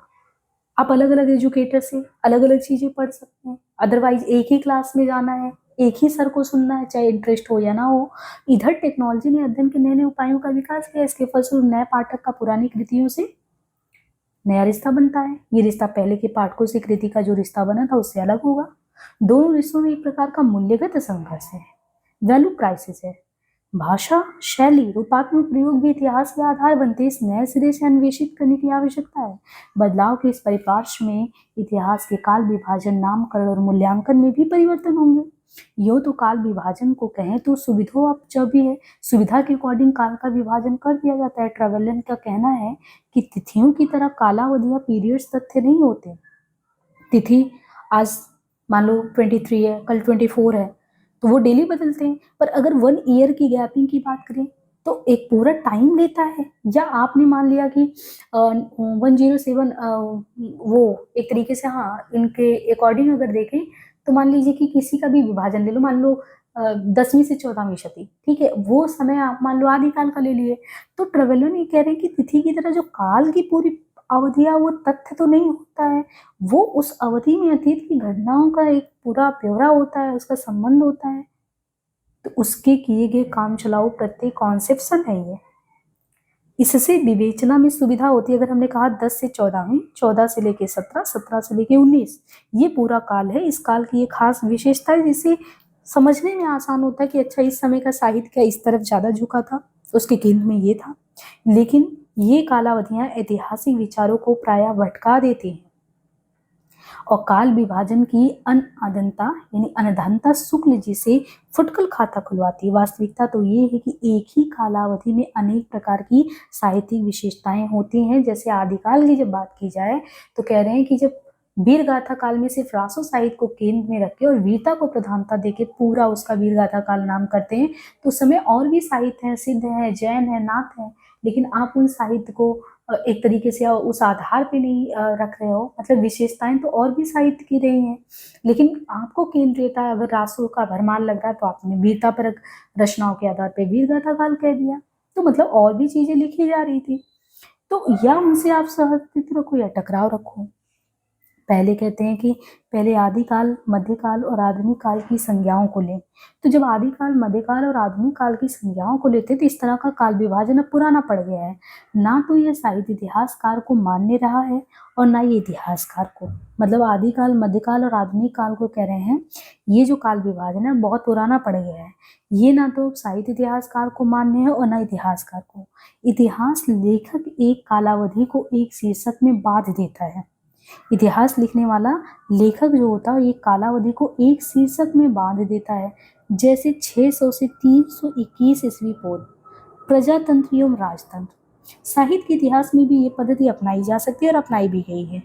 आप अलग अलग एजुकेटर से अलग अलग चीजें पढ़ सकते हैं। अदरवाइज एक ही क्लास में जाना है, एक ही सर को सुनना है, चाहे इंटरेस्ट हो या ना हो। इधर टेक्नोलॉजी ने अध्ययन के नए नए उपायों का विकास किया। इसके फलस्वरूप नए पाठक का पुरानी कृतियों से नया रिश्ता बनता है। ये रिश्ता पहले के पाठकों से कृति का जो रिश्ता बना था उससे अलग होगा। दोनों रिश्तों में एक प्रकार का मूल्यगत संघर्ष है, वैल्यू क्राइसिस है। भाषा, शैली, रूपात्मक प्रयोग भी इतिहास के आधार बनते। इस नए सिरे से अन्वेषित करने की आवश्यकता है। बदलाव के इस परिपार्श्व में इतिहास के काल विभाजन, नामकरण और मूल्यांकन में भी परिवर्तन होंगे। यूं तो काल विभाजन को कहें तो सुविधा जब भी है, सुविधा के अकॉर्डिंग काल का विभाजन कर दिया जाता है। ट्रेवेलन का कहना है कि तिथियों की तरह कालावधियां पीरियड्स तथ्य नहीं होते। तिथि आज मान लो 23 है, कल 24 है, तो वो डेली बदलते हैं। पर अगर 1 ईयर की गैपिंग की बात करें तो एक पूरा टाइम लेता है। या आपने मान लिया कि 107 वो एक तरीके से, हाँ, इनके अकॉर्डिंग अगर देखें तो मान लीजिए कि किसी का भी विभाजन ले लो, मान लो 10वीं से 14वीं शती, ठीक है, वो समय आप मान लो आदिकाल का ले लिए। तो ट्रेवेलर ये कह रहे हैं कि तिथि की तरह जो काल की पूरी अवधिया वो तथ्य तो नहीं होता है, वो उस अवधि में अतीत की घटनाओं का एक पूरा ब्यौरा होता है, उसका संबंध होता है। तो उसके किए गए काम चलाओ प्रत्येक कॉन्सेप्शन है ये। इससे विवेचना में सुविधा होती है। अगर हमने कहा 10 से 14वीं, 14 से लेके 17, 17 से लेके 19, ये पूरा काल है। इस काल की एक खास विशेषता है जिसे समझने में आसान होता है कि अच्छा इस समय का साहित्य क्या इस तरफ ज्यादा झुका था, उसके केंद्र में ये था। लेकिन ये कालावधियां ऐतिहासिक विचारों को प्रायः भटका देती हैं और काल विभाजन की अनआदनता यानी अनधनता शुक्ल जी से फुटकल खाता खुलवाती है। वास्तविकता तो ये है कि एक ही कालावधि में अनेक प्रकार की साहित्यिक विशेषताएं होती हैं। जैसे आदिकाल की जब बात की जाए तो कह रहे हैं कि जब वीर गाथा काल में सिर्फ रासो साहित्य को केंद्र में रखे और वीरता को प्रधानता देके पूरा उसका वीर गाथा काल नाम करते हैं, तो उस समय और भी साहित्य हैं, सिद्ध है, जैन है, नाथ है, लेकिन आप उन साहित्य को एक तरीके से उस आधार पे नहीं रख रहे हो। मतलब विशेषताएं तो और भी साहित्य की रही हैं, लेकिन आपको केंद्रीयता अगर रासों का भरमार लग रहा है तो आपने वीरता पर रचनाओं के आधार पे वीर गाथा काल कह दिया। तो मतलब और भी चीजें लिखी जा रही थी। तो या उनसे आप सहअस्तित्व रखो या टकराव रखो। पहले कहते हैं कि पहले आदिकाल, मध्यकाल और आधुनिक काल की संज्ञाओं को लें। तो जब आदिकाल, मध्यकाल और आधुनिक काल की संज्ञाओं को लेते तो इस तरह का काल विभाजन अब पुराना पड़ गया है। ना तो यह साहित्य इतिहासकार को मान्य रहा है और ना ये इतिहासकार को। मतलब आदिकाल, मध्यकाल और आधुनिक काल को कह रहे हैं ये जो काल विभाजन है बहुत पुराना पड़ गया है। ये ना तो साहित्य इतिहासकार को मान्य है और ना इतिहासकार को। इतिहास लेखक एक कालावधि को एक शीर्षक में बांध देता है। इतिहास लिखने वाला लेखक जो होता है ये कालावधि को एक शीर्षक में बांध देता है, जैसे 600 से 321 ईस्वी पूर्व प्रजातंत्र एवं राजतंत्र। साहित्य के इतिहास में भी ये पद्धति अपनाई जा सकती है और अपनाई भी गई है।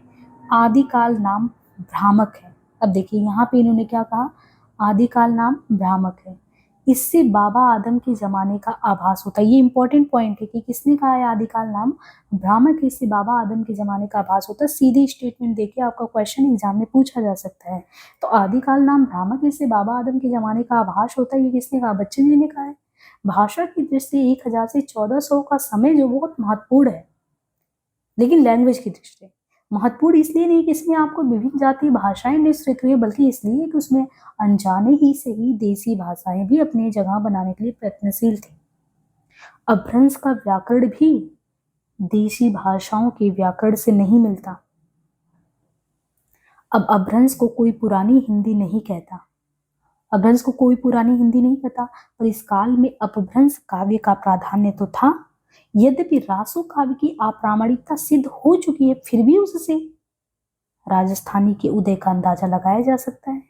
आदिकाल नाम भ्रामक है। अब देखिए यहाँ पे इन्होंने क्या कहा, आदिकाल नाम भ्रामक है, इससे बाबा आदम के जमाने का आभास होता है। ये इंपॉर्टेंट पॉइंट है कि किसने कहा है आदिकाल नाम भ्रामक है, इससे बाबा आदम के जमाने का आभास होता है। सीधे स्टेटमेंट देके आपका क्वेश्चन एग्जाम में पूछा जा सकता है। तो आदिकाल नाम भ्रामक है, इससे बाबा आदम के जमाने का आभास होता है, ये किसने कहा, बच्चन जी ने कहा है। भाषा की दृष्टि 1000 से 1400 का समय जो बहुत महत्वपूर्ण है, लेकिन लैंग्वेज की दृष्टि महत्वपूर्ण इसलिए नहीं कि इसमें आपको विभिन्न जातीय भाषाएं मिश्रित हुई, बल्कि इसलिए कि उसमें अनजाने ही से ही देसी भाषाएं भी अपनी जगह बनाने के लिए प्रयत्नशील थी। अपभ्रंश का व्याकरण भी देशी भाषाओं के व्याकरण से नहीं मिलता। अब अपभ्रंश को कोई पुरानी हिंदी नहीं कहता, अपभ्रंश को कोई पुरानी हिंदी नहीं कहता, पर इस काल में अपभ्रंश काव्य का प्राधान्य तो था। यद्यपि रासो काव्य की अप्रामाणिकता सिद्ध हो चुकी है, फिर भी उससे राजस्थानी के उदय का अंदाजा लगाया जा सकता है।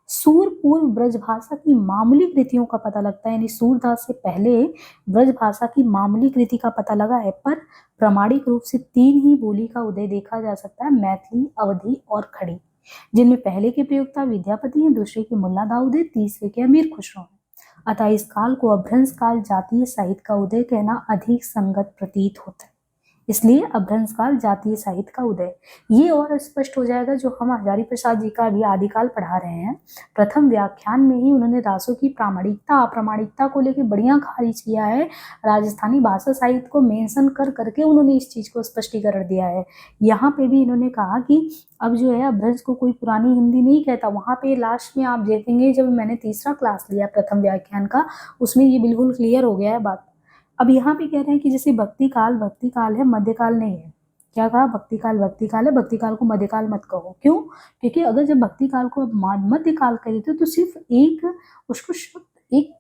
सूर पूर्व ब्रज भाषा की मामूली कृतियों का पता लगता है, यानी सूरदास से पहले ब्रज भाषा की मामूली कृति का पता लगा है, पर प्रामाणिक रूप से 3 ही बोली का उदय देखा जा सकता है, मैथिली, अवधी और खड़ी, जिनमें पहले के प्रयोक्ता विद्यापति हैं, दूसरे के मुल्ला दाऊद है, तीसरे के अमीर खुसरो हैं। अतः इस काल को अपभ्रंश काल जातीय साहित्य का उदय कहना अधिक संगत प्रतीत होता है। इसलिए अपभ्रंश काल जातीय साहित्य का उदय, ये और स्पष्ट हो जाएगा जो हम हजारी प्रसाद जी का अभी आदिकाल पढ़ा रहे हैं। प्रथम व्याख्यान में ही उन्होंने रासों की प्रामाणिकता अप्रामाणिकता को लेकर बढ़िया खारिज किया है। राजस्थानी भाषा साहित्य को मेंशन कर करके उन्होंने इस चीज को स्पष्टीकरण दिया है। यहाँ पे भी इन्होंने कहा कि अब जो है अपभ्रंश को कोई पुरानी हिंदी नहीं कहता। वहां पे लास्ट में आप देखेंगे, जब मैंने तीसरा क्लास लिया प्रथम व्याख्यान का, उसमें ये बिल्कुल क्लियर हो गया है बात। अब यहाँ पे कह रहे हैं कि जैसे भक्ति काल है, मध्यकाल नहीं है। क्या कहा, भक्ति काल है, भक्ति काल को मध्यकाल मत कहो। क्यों? क्योंकि अगर जब भक्ति काल को मध्यकाल कहते हो तो सिर्फ एक उसको शब्द, एक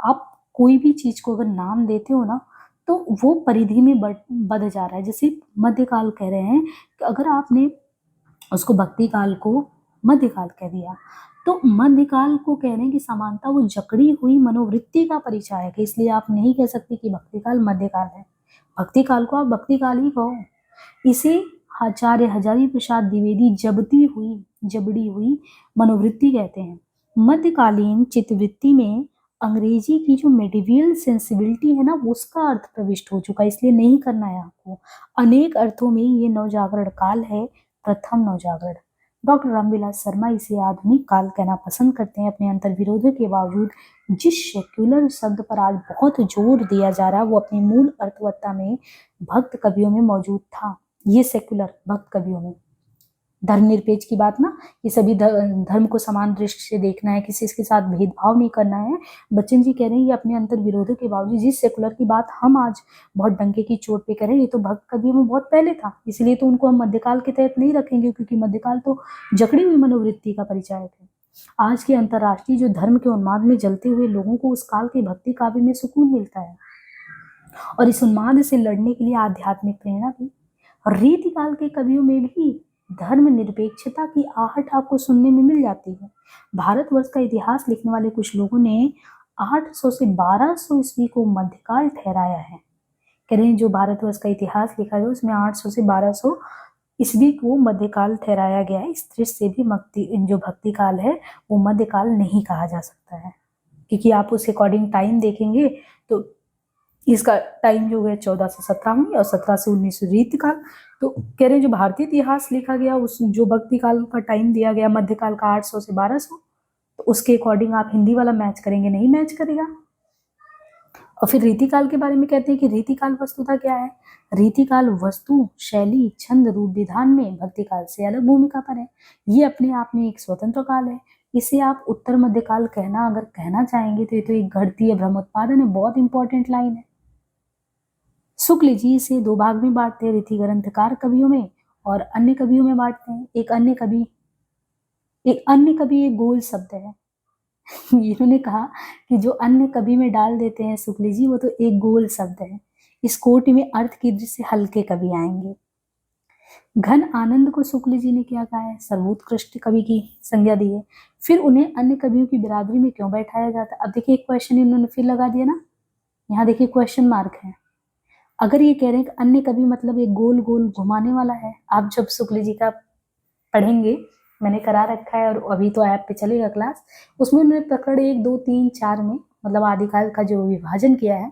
आप कोई भी चीज को अगर नाम देते हो ना, तो वो परिधि में बढ़ जा रहा है। जैसे मध्यकाल कह रहे हैं कि अगर आपने उसको भक्ति काल को मध्यकाल कह दिया, तो मध्यकाल को कह रहे हैं कि समानता वो जकड़ी हुई मनोवृत्ति का परिचायक है, इसलिए आप नहीं कह सकते कि भक्ति काल मध्यकाल है। भक्ति काल को आप भक्ति काल ही कहो। इसे आचार्य हजारी प्रसाद द्विवेदी जबड़ी हुई मनोवृत्ति कहते हैं। मध्यकालीन चित्तवृत्ति में अंग्रेजी की जो मेडिवियल सेंसिबिलिटी है ना, उसका अर्थ प्रविष्ट हो चुका है, इसलिए नहीं करना है आपको। अनेक अर्थों में ये नवजागरण काल है, प्रथम नवजागरण। डॉक्टर रामविलास शर्मा इसे आधुनिक काल कहना पसंद करते हैं। अपने अंतर्विरोधों के बावजूद जिस सेक्युलर शब्द पर आज बहुत जोर दिया जा रहा है, वो अपनी मूल अर्थवत्ता में भक्त कवियों में मौजूद था। ये सेक्युलर भक्त कवियों में धर्मनिरपेक्ष की बात ना, कि सभी धर्म को समान दृष्टि से देखना है, किसी के साथ भेदभाव नहीं करना है। बच्चन जी कह रहे हैं ये अपने अंतर विरोधों के बावजूद जिस सेकुलर की बात हम आज बहुत डंके की चोट पे करें, ये तो भक्त कवियों में बहुत पहले था, इसलिए तो उनको हम मध्यकाल के तहत नहीं रखेंगे, क्योंकि मध्यकाल तो जकड़ी हुई मनोवृत्ति का परिचायक है। आज के अंतर्राष्ट्रीय जो धर्म के उन्माद में जलते हुए लोगों को उस काल के भक्ति काव्य में सुकून मिलता है, और इस उन्माद से लड़ने के लिए आध्यात्मिक प्रेरणा भी। रीतिकाल के कवियों में भी धर्म निरपेक्षता की आहट आपको सुनने में मिल जाती है। भारतवर्ष का इतिहास लिखने वाले कुछ लोगों ने 800 से 1200 ईस्वी को मध्यकाल ठहराया है। कह रहे हैं जो भारतवर्ष का इतिहास लिखा गया उसमें 800 से 1200 ईस्वी को मध्यकाल ठहराया गया है। इस दृष्टि से भी जो भक्ति काल है वो मध्यकाल नहीं कहा जा सकता है, क्योंकि आप उस अकॉर्डिंग टाइम देखेंगे तो इसका टाइम जो है 14 से 17 में और 17 से 19 रीतिकाल। तो कह रहे हैं जो भारतीय इतिहास लिखा गया उस जो भक्ति काल का टाइम दिया गया मध्यकाल का 800 से 1200, तो उसके अकॉर्डिंग आप हिंदी वाला मैच करेंगे, नहीं मैच करेगा। और फिर रीतिकाल के बारे में कहते हैं कि रीतिकाल वस्तुतः क्या है। रीतिकाल वस्तु, शैली, छंद, रूप, विधान में भक्ति काल से अलग भूमिका पर है। ये अपने आप में एक स्वतंत्र काल है। इसे आप उत्तर मध्यकाल कहना अगर कहना चाहेंगे तो ये तो एक घड़ती ब्रह्मोत्पादन है। बहुत इंपॉर्टेंट लाइन है। शुक्ल जी इसे 2 भाग में बांटते हैं, रीति ग्रंथकार कवियों में और अन्य कवियों में बांटते हैं। एक अन्य कवि एक गोल शब्द है। इन्होंने कहा कि जो अन्य कवि में डाल देते हैं शुक्ल जी, वो तो एक गोल शब्द है। इस कोटि में अर्थ की दृष्टि से हल्के कवि आएंगे। घन आनंद को शुक्ल जी ने क्या कहा है, सर्वोत्कृष्ट कवि की संज्ञा दी है। फिर उन्हें अन्य कवियों की बिरादरी में क्यों बैठाया जाता है? अब देखिए एक क्वेश्चन इन्होंने फिर लगा दिया ना, यहाँ देखिए क्वेश्चन मार्क है। अगर ये कह रहे हैं कि अन्य कवि मतलब एक गोल गोल घुमाने वाला है, आप जब शुक्ल जी का पढ़ेंगे, मैंने करा रखा है और अभी तो ऐप पे चलेगा क्लास, उसमें उन्होंने प्रकरण 1, 2, 3, 4 में मतलब आदिकाल का जो विभाजन किया है,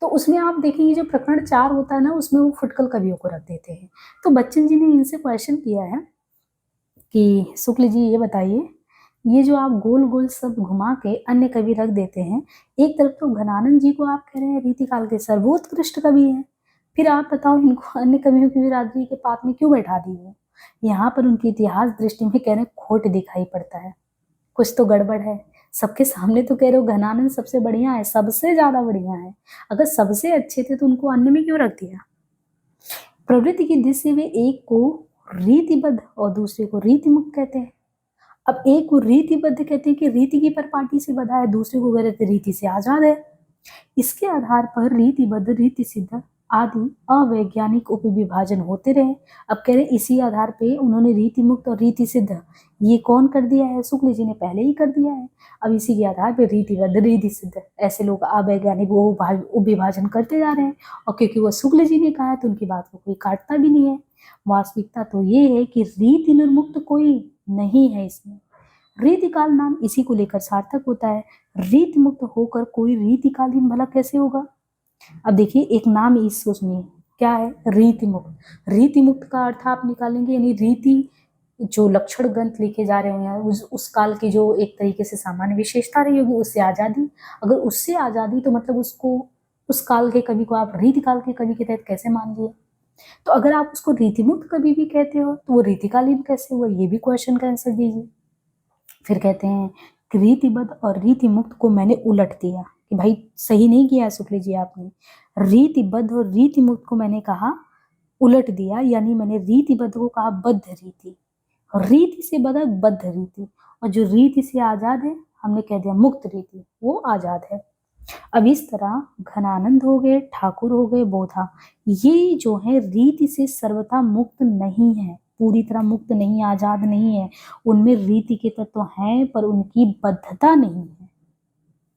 तो उसमें आप देखेंगे जो प्रकरण 4 होता है ना, उसमें वो फुटकल कवियों को रख देते हैं। तो बच्चन जी ने इनसे क्वेश्चन किया है कि शुक्ल जी ये बताइए, ये जो आप गोल गोल सब घुमा के अन्य कवि रख देते हैं, एक तरफ तो घनानंद जी को आप कह रहे हैं रीतिकाल के सर्वोत्कृष्ट कवि हैं, फिर आप बताओ इनको अन्य कवियों की बिरादरी के पात में क्यों बैठा दी है? यहाँ पर उनकी इतिहास दृष्टि में कह रहे हैं खोट दिखाई पड़ता है, कुछ तो गड़बड़ है। सबके सामने तो कह रहे हो घनानंद सबसे बढ़िया है, सबसे ज्यादा बढ़िया है, अगर सबसे अच्छे थे तो उनको अन्य में क्यों रख दिया? प्रवृत्ति की दृष्टि में एक को रीतिबद्ध और दूसरे को रीतिमुक्त कहते हैं। अब एक को रीतिबद्ध कहते हैं कि रीति की परिपाटी से बधा है, दूसरे को कहते हैं रीति से आजाद है। इसके आधार पर रीतिबद्ध, रीति सिद्ध आदि अवैज्ञानिक उपविभाजन होते रहे। अब कह रहे इसी आधार पे उन्होंने रीति मुक्त और रीति सिद्ध ये कौन कर दिया है? शुक्ल जी ने पहले ही कर दिया है। अब इसी के आधार पे रीतिबद्ध, रीति सिद्ध ऐसे लोग अवैज्ञानिक वो उपविभाजन करते जा रहे हैं, और क्योंकि वो शुक्ल जी ने कहा है तो उनकी बात को कोई काटता भी नहीं है। वास्तविकता तो ये है कि रीति निर्मुक्त कोई नहीं है इसमें। रीतिकाल नाम इसी को लेकर सार्थक होता है। रीति मुक्त होकर कोई रीतिकालीन भला कैसे होगा? अब देखिए एक नाम इस सोचनी क्या है, रीति मुक्त। रीति मुक्त का अर्थ आप निकालेंगे, यानी रीति जो लक्षण ग्रंथ लिखे जा रहे होंगे उस काल की जो एक तरीके से सामान्य विशेषता रही होगी उससे आजादी। अगर उससे आजादी तो मतलब उसको उस काल के कवि को आप रीतिकाल के कवि के तहत कैसे मान लिए? तो अगर आप उसको रीतिमुक्त कवि भी कहते हो तो वो रीतिकालीन कैसे हुआ? ये भी क्वेश्चन का आंसर दीजिए। फिर कहते हैं कि रीतिबद्ध और रीति मुक्त को मैंने उलट दिया, कि भाई सही नहीं किया शुक्ल जी आपने। रीतिबद्ध और रीति मुक्त को मैंने कहा उलट दिया, यानी मैंने रीतिबद्ध को कहा बद्ध रीति, रीति से बदल बद्ध रीति, और जो रीति से आजाद है हमने कह दिया मुक्त रीति, वो आजाद है। अब इस तरह घनानंद हो गए, ठाकुर हो गए, बोधा, ये जो है रीति से सर्वथा मुक्त नहीं है, पूरी तरह मुक्त नहीं, आजाद नहीं है। उनमें रीति के तत्व हैं पर उनकी बद्धता नहीं है।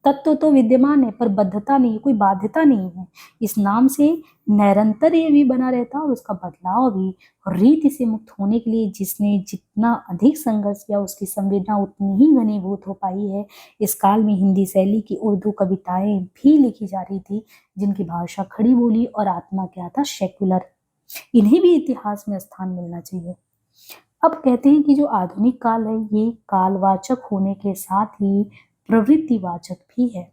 तत्व तो विद्यमान है पर बद्धता नहीं, कोई बाध्यता नहीं है। इस नाम से नैरंतर्य भी बना रहता है और उसका बदलाव भी। रीति से मुक्त होने के लिए जिसने जितना अधिक संघर्ष किया उसकी संवेदना उतनी ही घनीभूत हो पाई है। इस काल में हिंदी शैली की उर्दू कविताएं भी लिखी जा रही थी जिनकी भाषा खड़ी बोली और आत्मा क्या था, सेक्युलर। इन्हें भी इतिहास में स्थान मिलना चाहिए। अब कहते हैं कि जो आधुनिक काल है ये कालवाचक होने के साथ ही प्रवृत्तिवाचक भी है।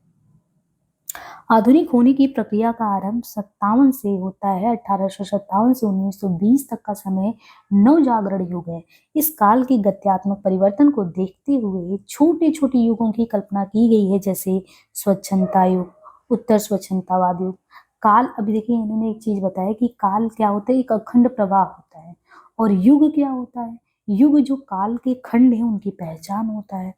आधुनिक होने की प्रक्रिया का आरंभ 57 से होता है। 1857 से 1920 तक का समय नवजागरण युग है। इस काल के गत्यात्मक परिवर्तन को देखते हुए छोटे छोटे युगों की कल्पना की गई है, जैसे स्वच्छंदता युग, उत्तर स्वच्छंदतावाद युग। काल, अभी देखिए इन्होंने एक चीज बताया कि काल क्या होता है, एक अखंड प्रवाह होता है, और युग क्या होता है, युग जो काल के खंड है उनकी पहचान होता है।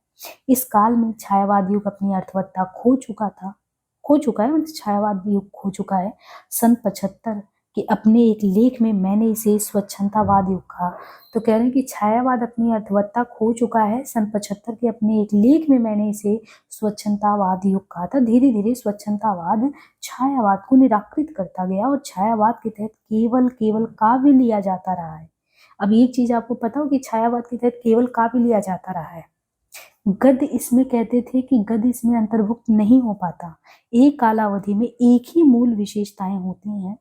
इस काल में छायावाद युग अपनी अर्थवत्ता खो चुका है, मतलब छायावाद युग खो चुका है। सन 75 के अपने एक लेख में मैंने इसे स्वच्छंदतावाद युग कहा। तो कह रहे हैं कि छायावाद अपनी अर्थवत्ता खो चुका है। सन 75 के अपने एक लेख में मैंने इसे स्वच्छंदतावाद युग कहा था। धीरे धीरे स्वच्छंदतावाद छायावाद को निराकृत करता गया और छायावाद के तहत केवल काव्य लिया जाता रहा है। अब एक चीज आपको पता हो कि छायावाद के तहत केवल काव्य लिया जाता रहा है। गद्य इसमें कहते थे कि गद्य इसमें अंतर्भुक्त नहीं हो पाता। एक कालावधि में एक ही मूल विशेषताएं होती हैं।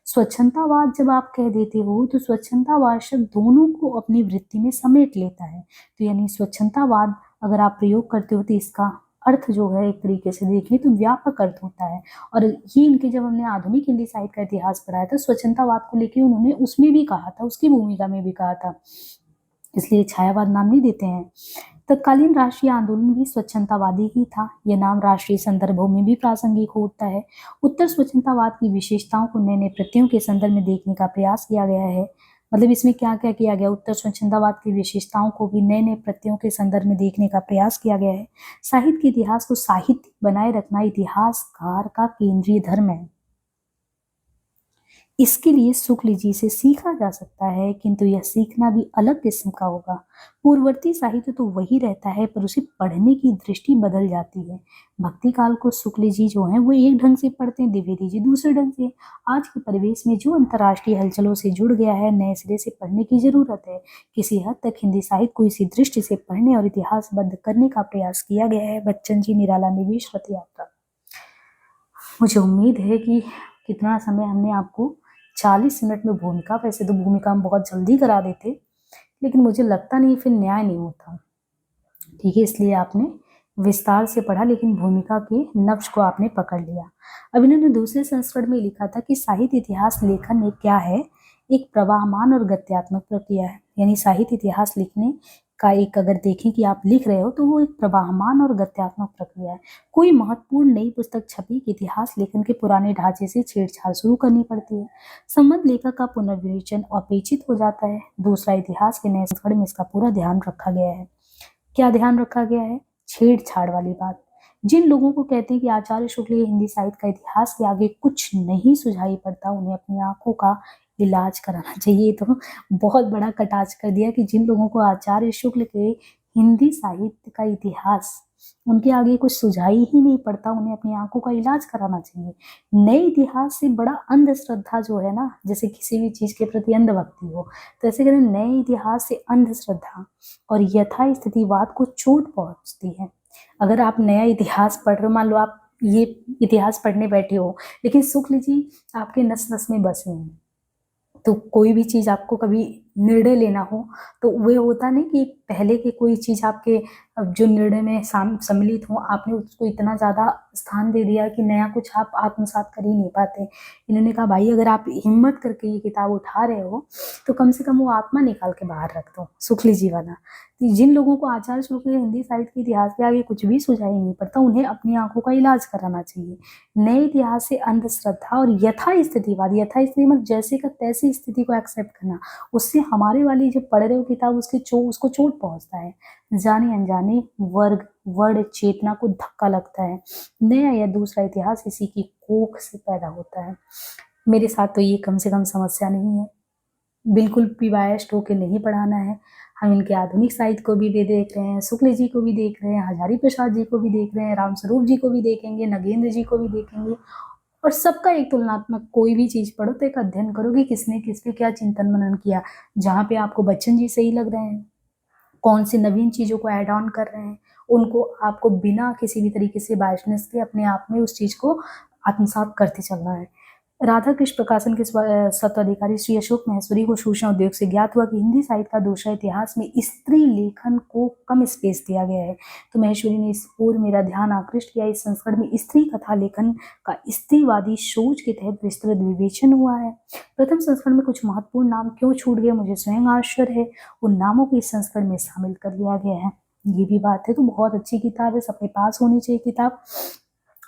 स्वच्छंदतावाद जब आप कह देते हो तो स्वच्छंदतावाद शब्द दोनों को अपनी वृत्ति में समेट लेता है। तो यानी स्वच्छंदतावाद अगर आप प्रयोग करते हो तो इसका अर्थ जो है एक तरीके से देखें तो व्यापक अर्थ होता है। और ये इनके जब हमने आधुनिक हिंदी साहित्य का इतिहास पढ़ाया था, स्वच्छंदतावाद को लेकर उन्होंने उसमें भी कहा था, उसकी भूमिका में भी कहा था, इसलिए छायावाद नाम नहीं देते हैं। तत्कालीन राष्ट्रीय आंदोलन भी स्वच्छंदतावादी ही था। यह नाम राष्ट्रीय संदर्भों में भी प्रासंगिक होता है। उत्तर स्वच्छंदतावाद की विशेषताओं को नए नए प्रत्ययों के संदर्भ में देखने का प्रयास किया गया है। मतलब इसमें क्या क्या किया गया, उत्तर स्वच्छंदतावाद की विशेषताओं को भी नए नए प्रत्ययों के संदर्भ में देखने का प्रयास किया गया है। साहित्य के इतिहास को साहित्य बनाए रखना इतिहासकार का केंद्रीय धर्म है। इसके लिए शुक्ल जी से सीखा जा सकता है, किंतु यह सीखना भी अलग किस्म का होगा। पूर्ववर्ती साहित्य तो वही रहता है, पर उसे पढ़ने की दृष्टि बदल जाती है। भक्ति काल को शुक्ल जी जो हैं वो एक ढंग से पढ़ते हैं, द्विवेदी जी दूसरे ढंग से। आज के परिवेश में जो अंतर्राष्ट्रीय हलचलों से जुड़ गया है, नए सिरे से पढ़ने की जरूरत है। किसी हद तक हिंदी साहित्य को इसी दृष्टि से पढ़ने और इतिहासबद्ध करने का प्रयास किया गया है। बच्चन जी, निराला निवेश, रथ यात्रा। मुझे उम्मीद है कि कितना समय हमने आपको 40 मिनट में भूमिका, वैसे तो भूमिका हम बहुत जल्दी करा देते, लेकिन मुझे लगता नहीं फिर न्याय नहीं होता। ठीक है, इसलिए आपने विस्तार से पढ़ा, लेकिन भूमिका के नक्श को आपने पकड़ लिया। अब इन्होंने दूसरे संस्करण में लिखा था कि साहित्य इतिहास लेखन एक क्या है, एक प्रवाहमान और गत्यात्मक प्रक्रिया है। यानी साहित्य इतिहास लिखने का एक, अगर देखें कि आप लिख रहे हो तो वो एक प्रवाहमान और गत्यात्मक प्रक्रिया है। कोई महत्वपूर्ण नई पुस्तक छपी कि इतिहास लेखन के पुराने ढांचे से छेड़छाड़ शुरू करनी पड़ती है। संबंध लेखक का पुनर्विवेचन अपेक्षित हो जाता है। दूसरा, इतिहास के नए संस्करण में इसका पूरा ध्यान रखा गया है। क्या ध्यान रखा गया है? छेड़छाड़ वाली बात। जिन लोगों को कहते हैं कि आचार्य शुक्ल हिंदी साहित्य का इतिहास के आगे कुछ नहीं सुझाई पड़ता, उन्हें अपनी आंखों का इलाज कराना चाहिए। तो बहुत बड़ा कटाक्ष कर दिया कि जिन लोगों को आचार्य शुक्ल के हिंदी साहित्य का इतिहास उनके आगे कुछ सुझाई ही नहीं पड़ता, उन्हें अपनी आंखों का इलाज कराना चाहिए। नए इतिहास से बड़ा अंधश्रद्धा जो है ना, जैसे किसी भी चीज के प्रति अंधभक्ति हो, तो ऐसे करें नए इतिहास से अंधश्रद्धा और यथास्थितिवाद को चोट पहुंचती है। अगर आप नया इतिहास पढ़ रहे हो, मान लो आप ये इतिहास पढ़ने बैठे हो, लेकिन शुक्ल जी आपके नस नस में बसे हैं, तो कोई भी चीज आपको कभी निर्णय लेना हो तो वो होता नहीं कि पहले के कोई चीज आपके जो निर्णय में सम्मिलित हो, आपने उसको इतना ज्यादा स्थान दे दिया कि नया कुछ आप आत्मसात कर ही नहीं पाते। इन्होंने कहा भाई अगर आप हिम्मत करके ये किताब उठा रहे हो तो कम से कम वो आत्मा निकाल के बाहर रख दो, शुक्ल जी वाला। तो जिन लोगों को आचार्य शुक्ल हिंदी साहित्य के इतिहास के आगे कुछ भी सुझाई नहीं पड़ता, उन्हें अपनी आंखों का इलाज कराना चाहिए। नए इतिहास से अंधश्रद्धा और यथास्थितिवाद, यथास्थिति मतलब जैसे का तैसी स्थिति को एक्सेप्ट करना, उससे हमारे वाली जो पढ़ रहे हो किताब उसको चोट पहुंचता है। जाने अनजाने वर्ग वर्ण चेतना को धक्का लगता है। नया या दूसरा इतिहास इसी की कोख से पैदा होता है। मेरे साथ तो ये कम से कम समस्या नहीं है। बिल्कुल भी बायस्ड होके नहीं पढ़ाना है। हम इनके आधुनिक साहित्य को भी देख रहे हैं, शुक्ल जी को भी देख रहे हैं, हजारी प्रसाद जी को भी देख रहे हैं, रामस्वरूप जी को भी देखेंगे, नगेंद्र जी को भी देखेंगे, और सबका एक तुलनात्मक कोई भी चीज पढ़ो तो एक अध्ययन करो कि किसने किस पे क्या चिंतन मनन किया। जहाँ पे आपको बच्चन जी सही लग रहे हैं, कौन सी नवीन चीजों को ऐड ऑन कर रहे हैं, उनको आपको बिना किसी भी तरीके से बायसनेस के अपने आप में उस चीज को आत्मसात करते चलना है। राधा कृष्ण प्रकाशन के सत्वाधिकारी श्री अशोक महेश्वरी को सूचना उद्योग से ज्ञात हुआ कि हिंदी साहित्य का दूसरा इतिहास में स्त्री लेखन को कम स्पेस दिया गया है। तो महेश्वरी ने इस ओर मेरा ध्यान आकृष्ट किया। इस संस्करण में स्त्री कथा लेखन का स्त्रीवादी सोच के तहत विस्तृत विवेचन हुआ है। प्रथम संस्करण में कुछ महत्वपूर्ण नाम क्यों छूट गए, मुझे स्वयं आश्चर्य है। उन नामों को इस संस्करण में शामिल कर लिया गया है। ये भी बात है। तो बहुत अच्छी किताब है, सबके पास होनी चाहिए किताब।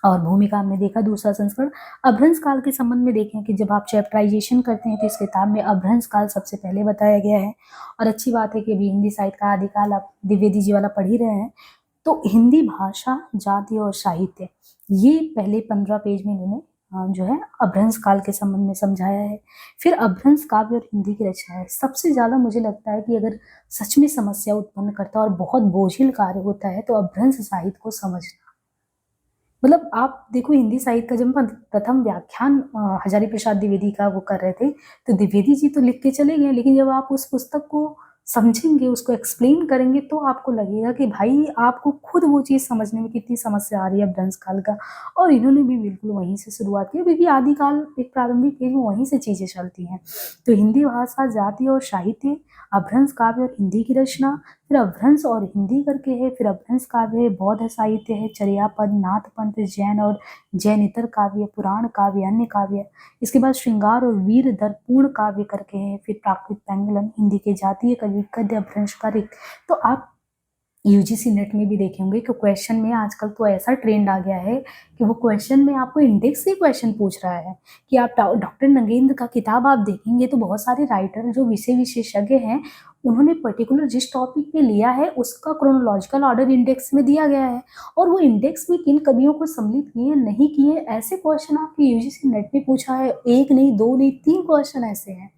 और भूमिका हमने देखा दूसरा संस्करण। अभ्रंश काल के संबंध में देखें कि जब आप चैप्टराइजेशन करते हैं तो इस किताब में अभ्रंश काल सबसे पहले बताया गया है। और अच्छी बात है कि अभी हिंदी साहित्य का आदिकाल आप द्विवेदी जी वाला पढ़ ही रहे हैं। तो हिंदी भाषा, जाति और साहित्य, ये पहले 15 पेज में इन्होंने जो है अभ्रंश काल के संबंध में समझाया है। फिर अभ्रंश काव्य और हिंदी की रचना है। सबसे ज्यादा मुझे लगता है कि अगर सच में समस्या उत्पन्न करता है और बहुत बोझिल कार्य होता है तो अभ्रंश साहित्य को समझना। मतलब आप देखो हिंदी साहित्य का जब हम प्रथम व्याख्यान हजारी प्रसाद द्विवेदी का वो कर रहे थे, तो द्विवेदी जी तो लिख के चले गए, लेकिन जब आप उस पुस्तक को समझेंगे, उसको एक्सप्लेन करेंगे, तो आपको लगेगा कि भाई आपको खुद वो चीज समझने में कितनी समस्या आ रही है अभ्रंश काल का। और इन्होंने भी बिल्कुल वहीं से शुरुआत की, क्योंकि आदिकाल एक प्रारंभिक पेज में वहीं से चीजें चलती हैं। तो हिंदी भाषा, जाति और साहित्य, अभ्रंश काव्य और हिंदी की रचना, फिर अभ्रंश और हिंदी करके है, फिर अभ्रंश काव्य है, बौद्ध साहित्य है, चर्यापद, नाथ पंथ, जैन और जैनेतर काव्य, पुराण काव्य, अन्य काव्य। इसके बाद श्रृंगार और वीर दर्पूर्ण काव्य करके है, फिर प्राकृत पैंगलन, हिंदी के जातीय कवि, गद्य, अभ्रंश, कारिक। तो आप यूजीसी नेट में भी देखे होंगे कि क्वेश्चन में आजकल तो ऐसा ट्रेंड आ गया है कि वो क्वेश्चन में आपको इंडेक्स से क्वेश्चन पूछ रहा है कि आप डॉक्टर नगेंद्र का किताब आप देखेंगे तो बहुत सारे राइटर जो विषय विशेषज्ञ हैं उन्होंने पर्टिकुलर जिस टॉपिक पे लिया है उसका क्रोनोलॉजिकल ऑर्डर इंडेक्स में दिया गया है और वो इंडेक्स में किन कवियों को सम्मिलित किए नहीं किए ऐसे क्वेश्चन आपके यूजीसी नेट में पूछा है। एक नहीं, दो नहीं, 3 क्वेश्चन ऐसे हैं।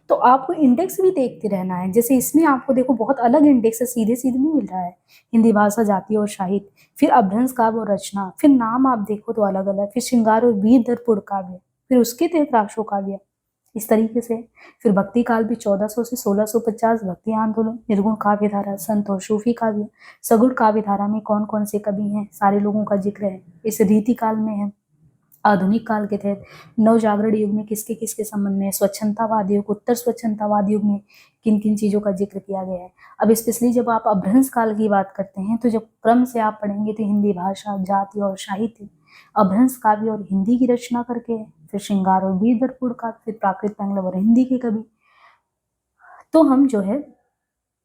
तो आपको इंडेक्स भी देखते रहना है। जैसे इसमें आपको देखो बहुत अलग इंडेक्स है, सीधे सीधे नहीं मिल रहा है। हिंदी भाषा, जाति और साहित्य, फिर अभ्रंश काव्य और रचना, फिर नाम आप देखो तो अलग अलग, फिर श्रृंगार और वीर दर्पण काव्य, फिर उसके तहत राष्ट्र काव्य, इस तरीके से। फिर भक्ति काल भी 1400 से 1650, भक्ति आंदोलन, निर्गुण काव्य धारा, संत और सूफी काव्य, सगुण काव्य धारा में कौन कौन से कवि हैं, सारे लोगों का जिक्र है। इस रीति काल में है। आधुनिक काल के तहत नव जागरण युग में किसके किसके संबंध में, स्वच्छंदतावाद युग, उत्तर स्वच्छंदतावाद युग में किन किन चीजों का जिक्र किया गया है। अब स्पेशली जब आप अभ्रंश काल की बात करते हैं तो जब क्रम से आप पढ़ेंगे तो हिंदी भाषा, जाति और साहित्य, अभ्रंश काव्य और हिंदी की रचना करके है, फिर श्रृंगार और वीर दर्पण काव्य, फिर प्राकृत पेंगलव और हिंदी के कवि। तो हम जो है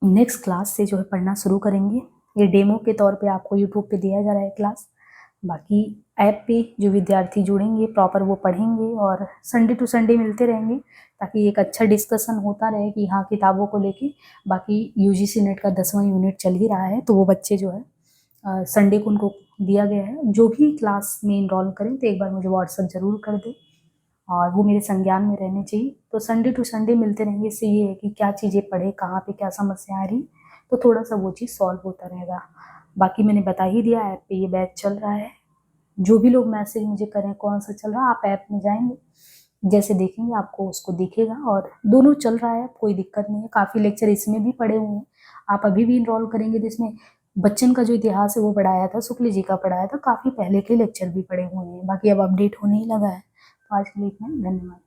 नेक्स्ट क्लास से जो है पढ़ना शुरू करेंगे। ये डेमो के तौर पे आपको यूट्यूब पे दिया जा रहा है क्लास। बाकी ऐप पे जो विद्यार्थी जुड़ेंगे प्रॉपर वो पढ़ेंगे और संडे टू संडे मिलते रहेंगे ताकि एक अच्छा डिस्कशन होता रहे कि हाँ किताबों को लेके। बाकी यूजीसी नेट का 10वां यूनिट चल ही रहा है तो वो बच्चे जो है संडे को उनको दिया गया है, जो भी क्लास में इनरोल करें तो एक बार मुझे व्हाट्सअप जरूर कर दें और वो मेरे संज्ञान में रहने चाहिए। तो संडे टू संडे मिलते रहेंगे। इससे ये है कि क्या चीज़ें पढ़े, कहाँ पे क्या समस्या आ रही, तो थोड़ा सा वो चीज़ सॉल्व होता रहेगा। बाकी मैंने बता ही दिया ऐप पे ये बैच चल रहा है। जो भी लोग मैसेज मुझे करें कौन सा चल रहा है, आप ऐप में जाएंगे जैसे देखेंगे आपको उसको दिखेगा और दोनों चल रहा है, कोई दिक्कत नहीं है। काफ़ी लेक्चर इसमें भी पढ़े हुए हैं, आप अभी भी इनरोल करेंगे तो इसमें बच्चन का जो इतिहास है वो पढ़ाया था, शुक्ल जी का पढ़ाया था, काफ़ी पहले के लेक्चर भी पढ़े हुए हैं। बाकी अब अपडेट होने ही लगा है। तो आज के लिए इतना ही, धन्यवाद।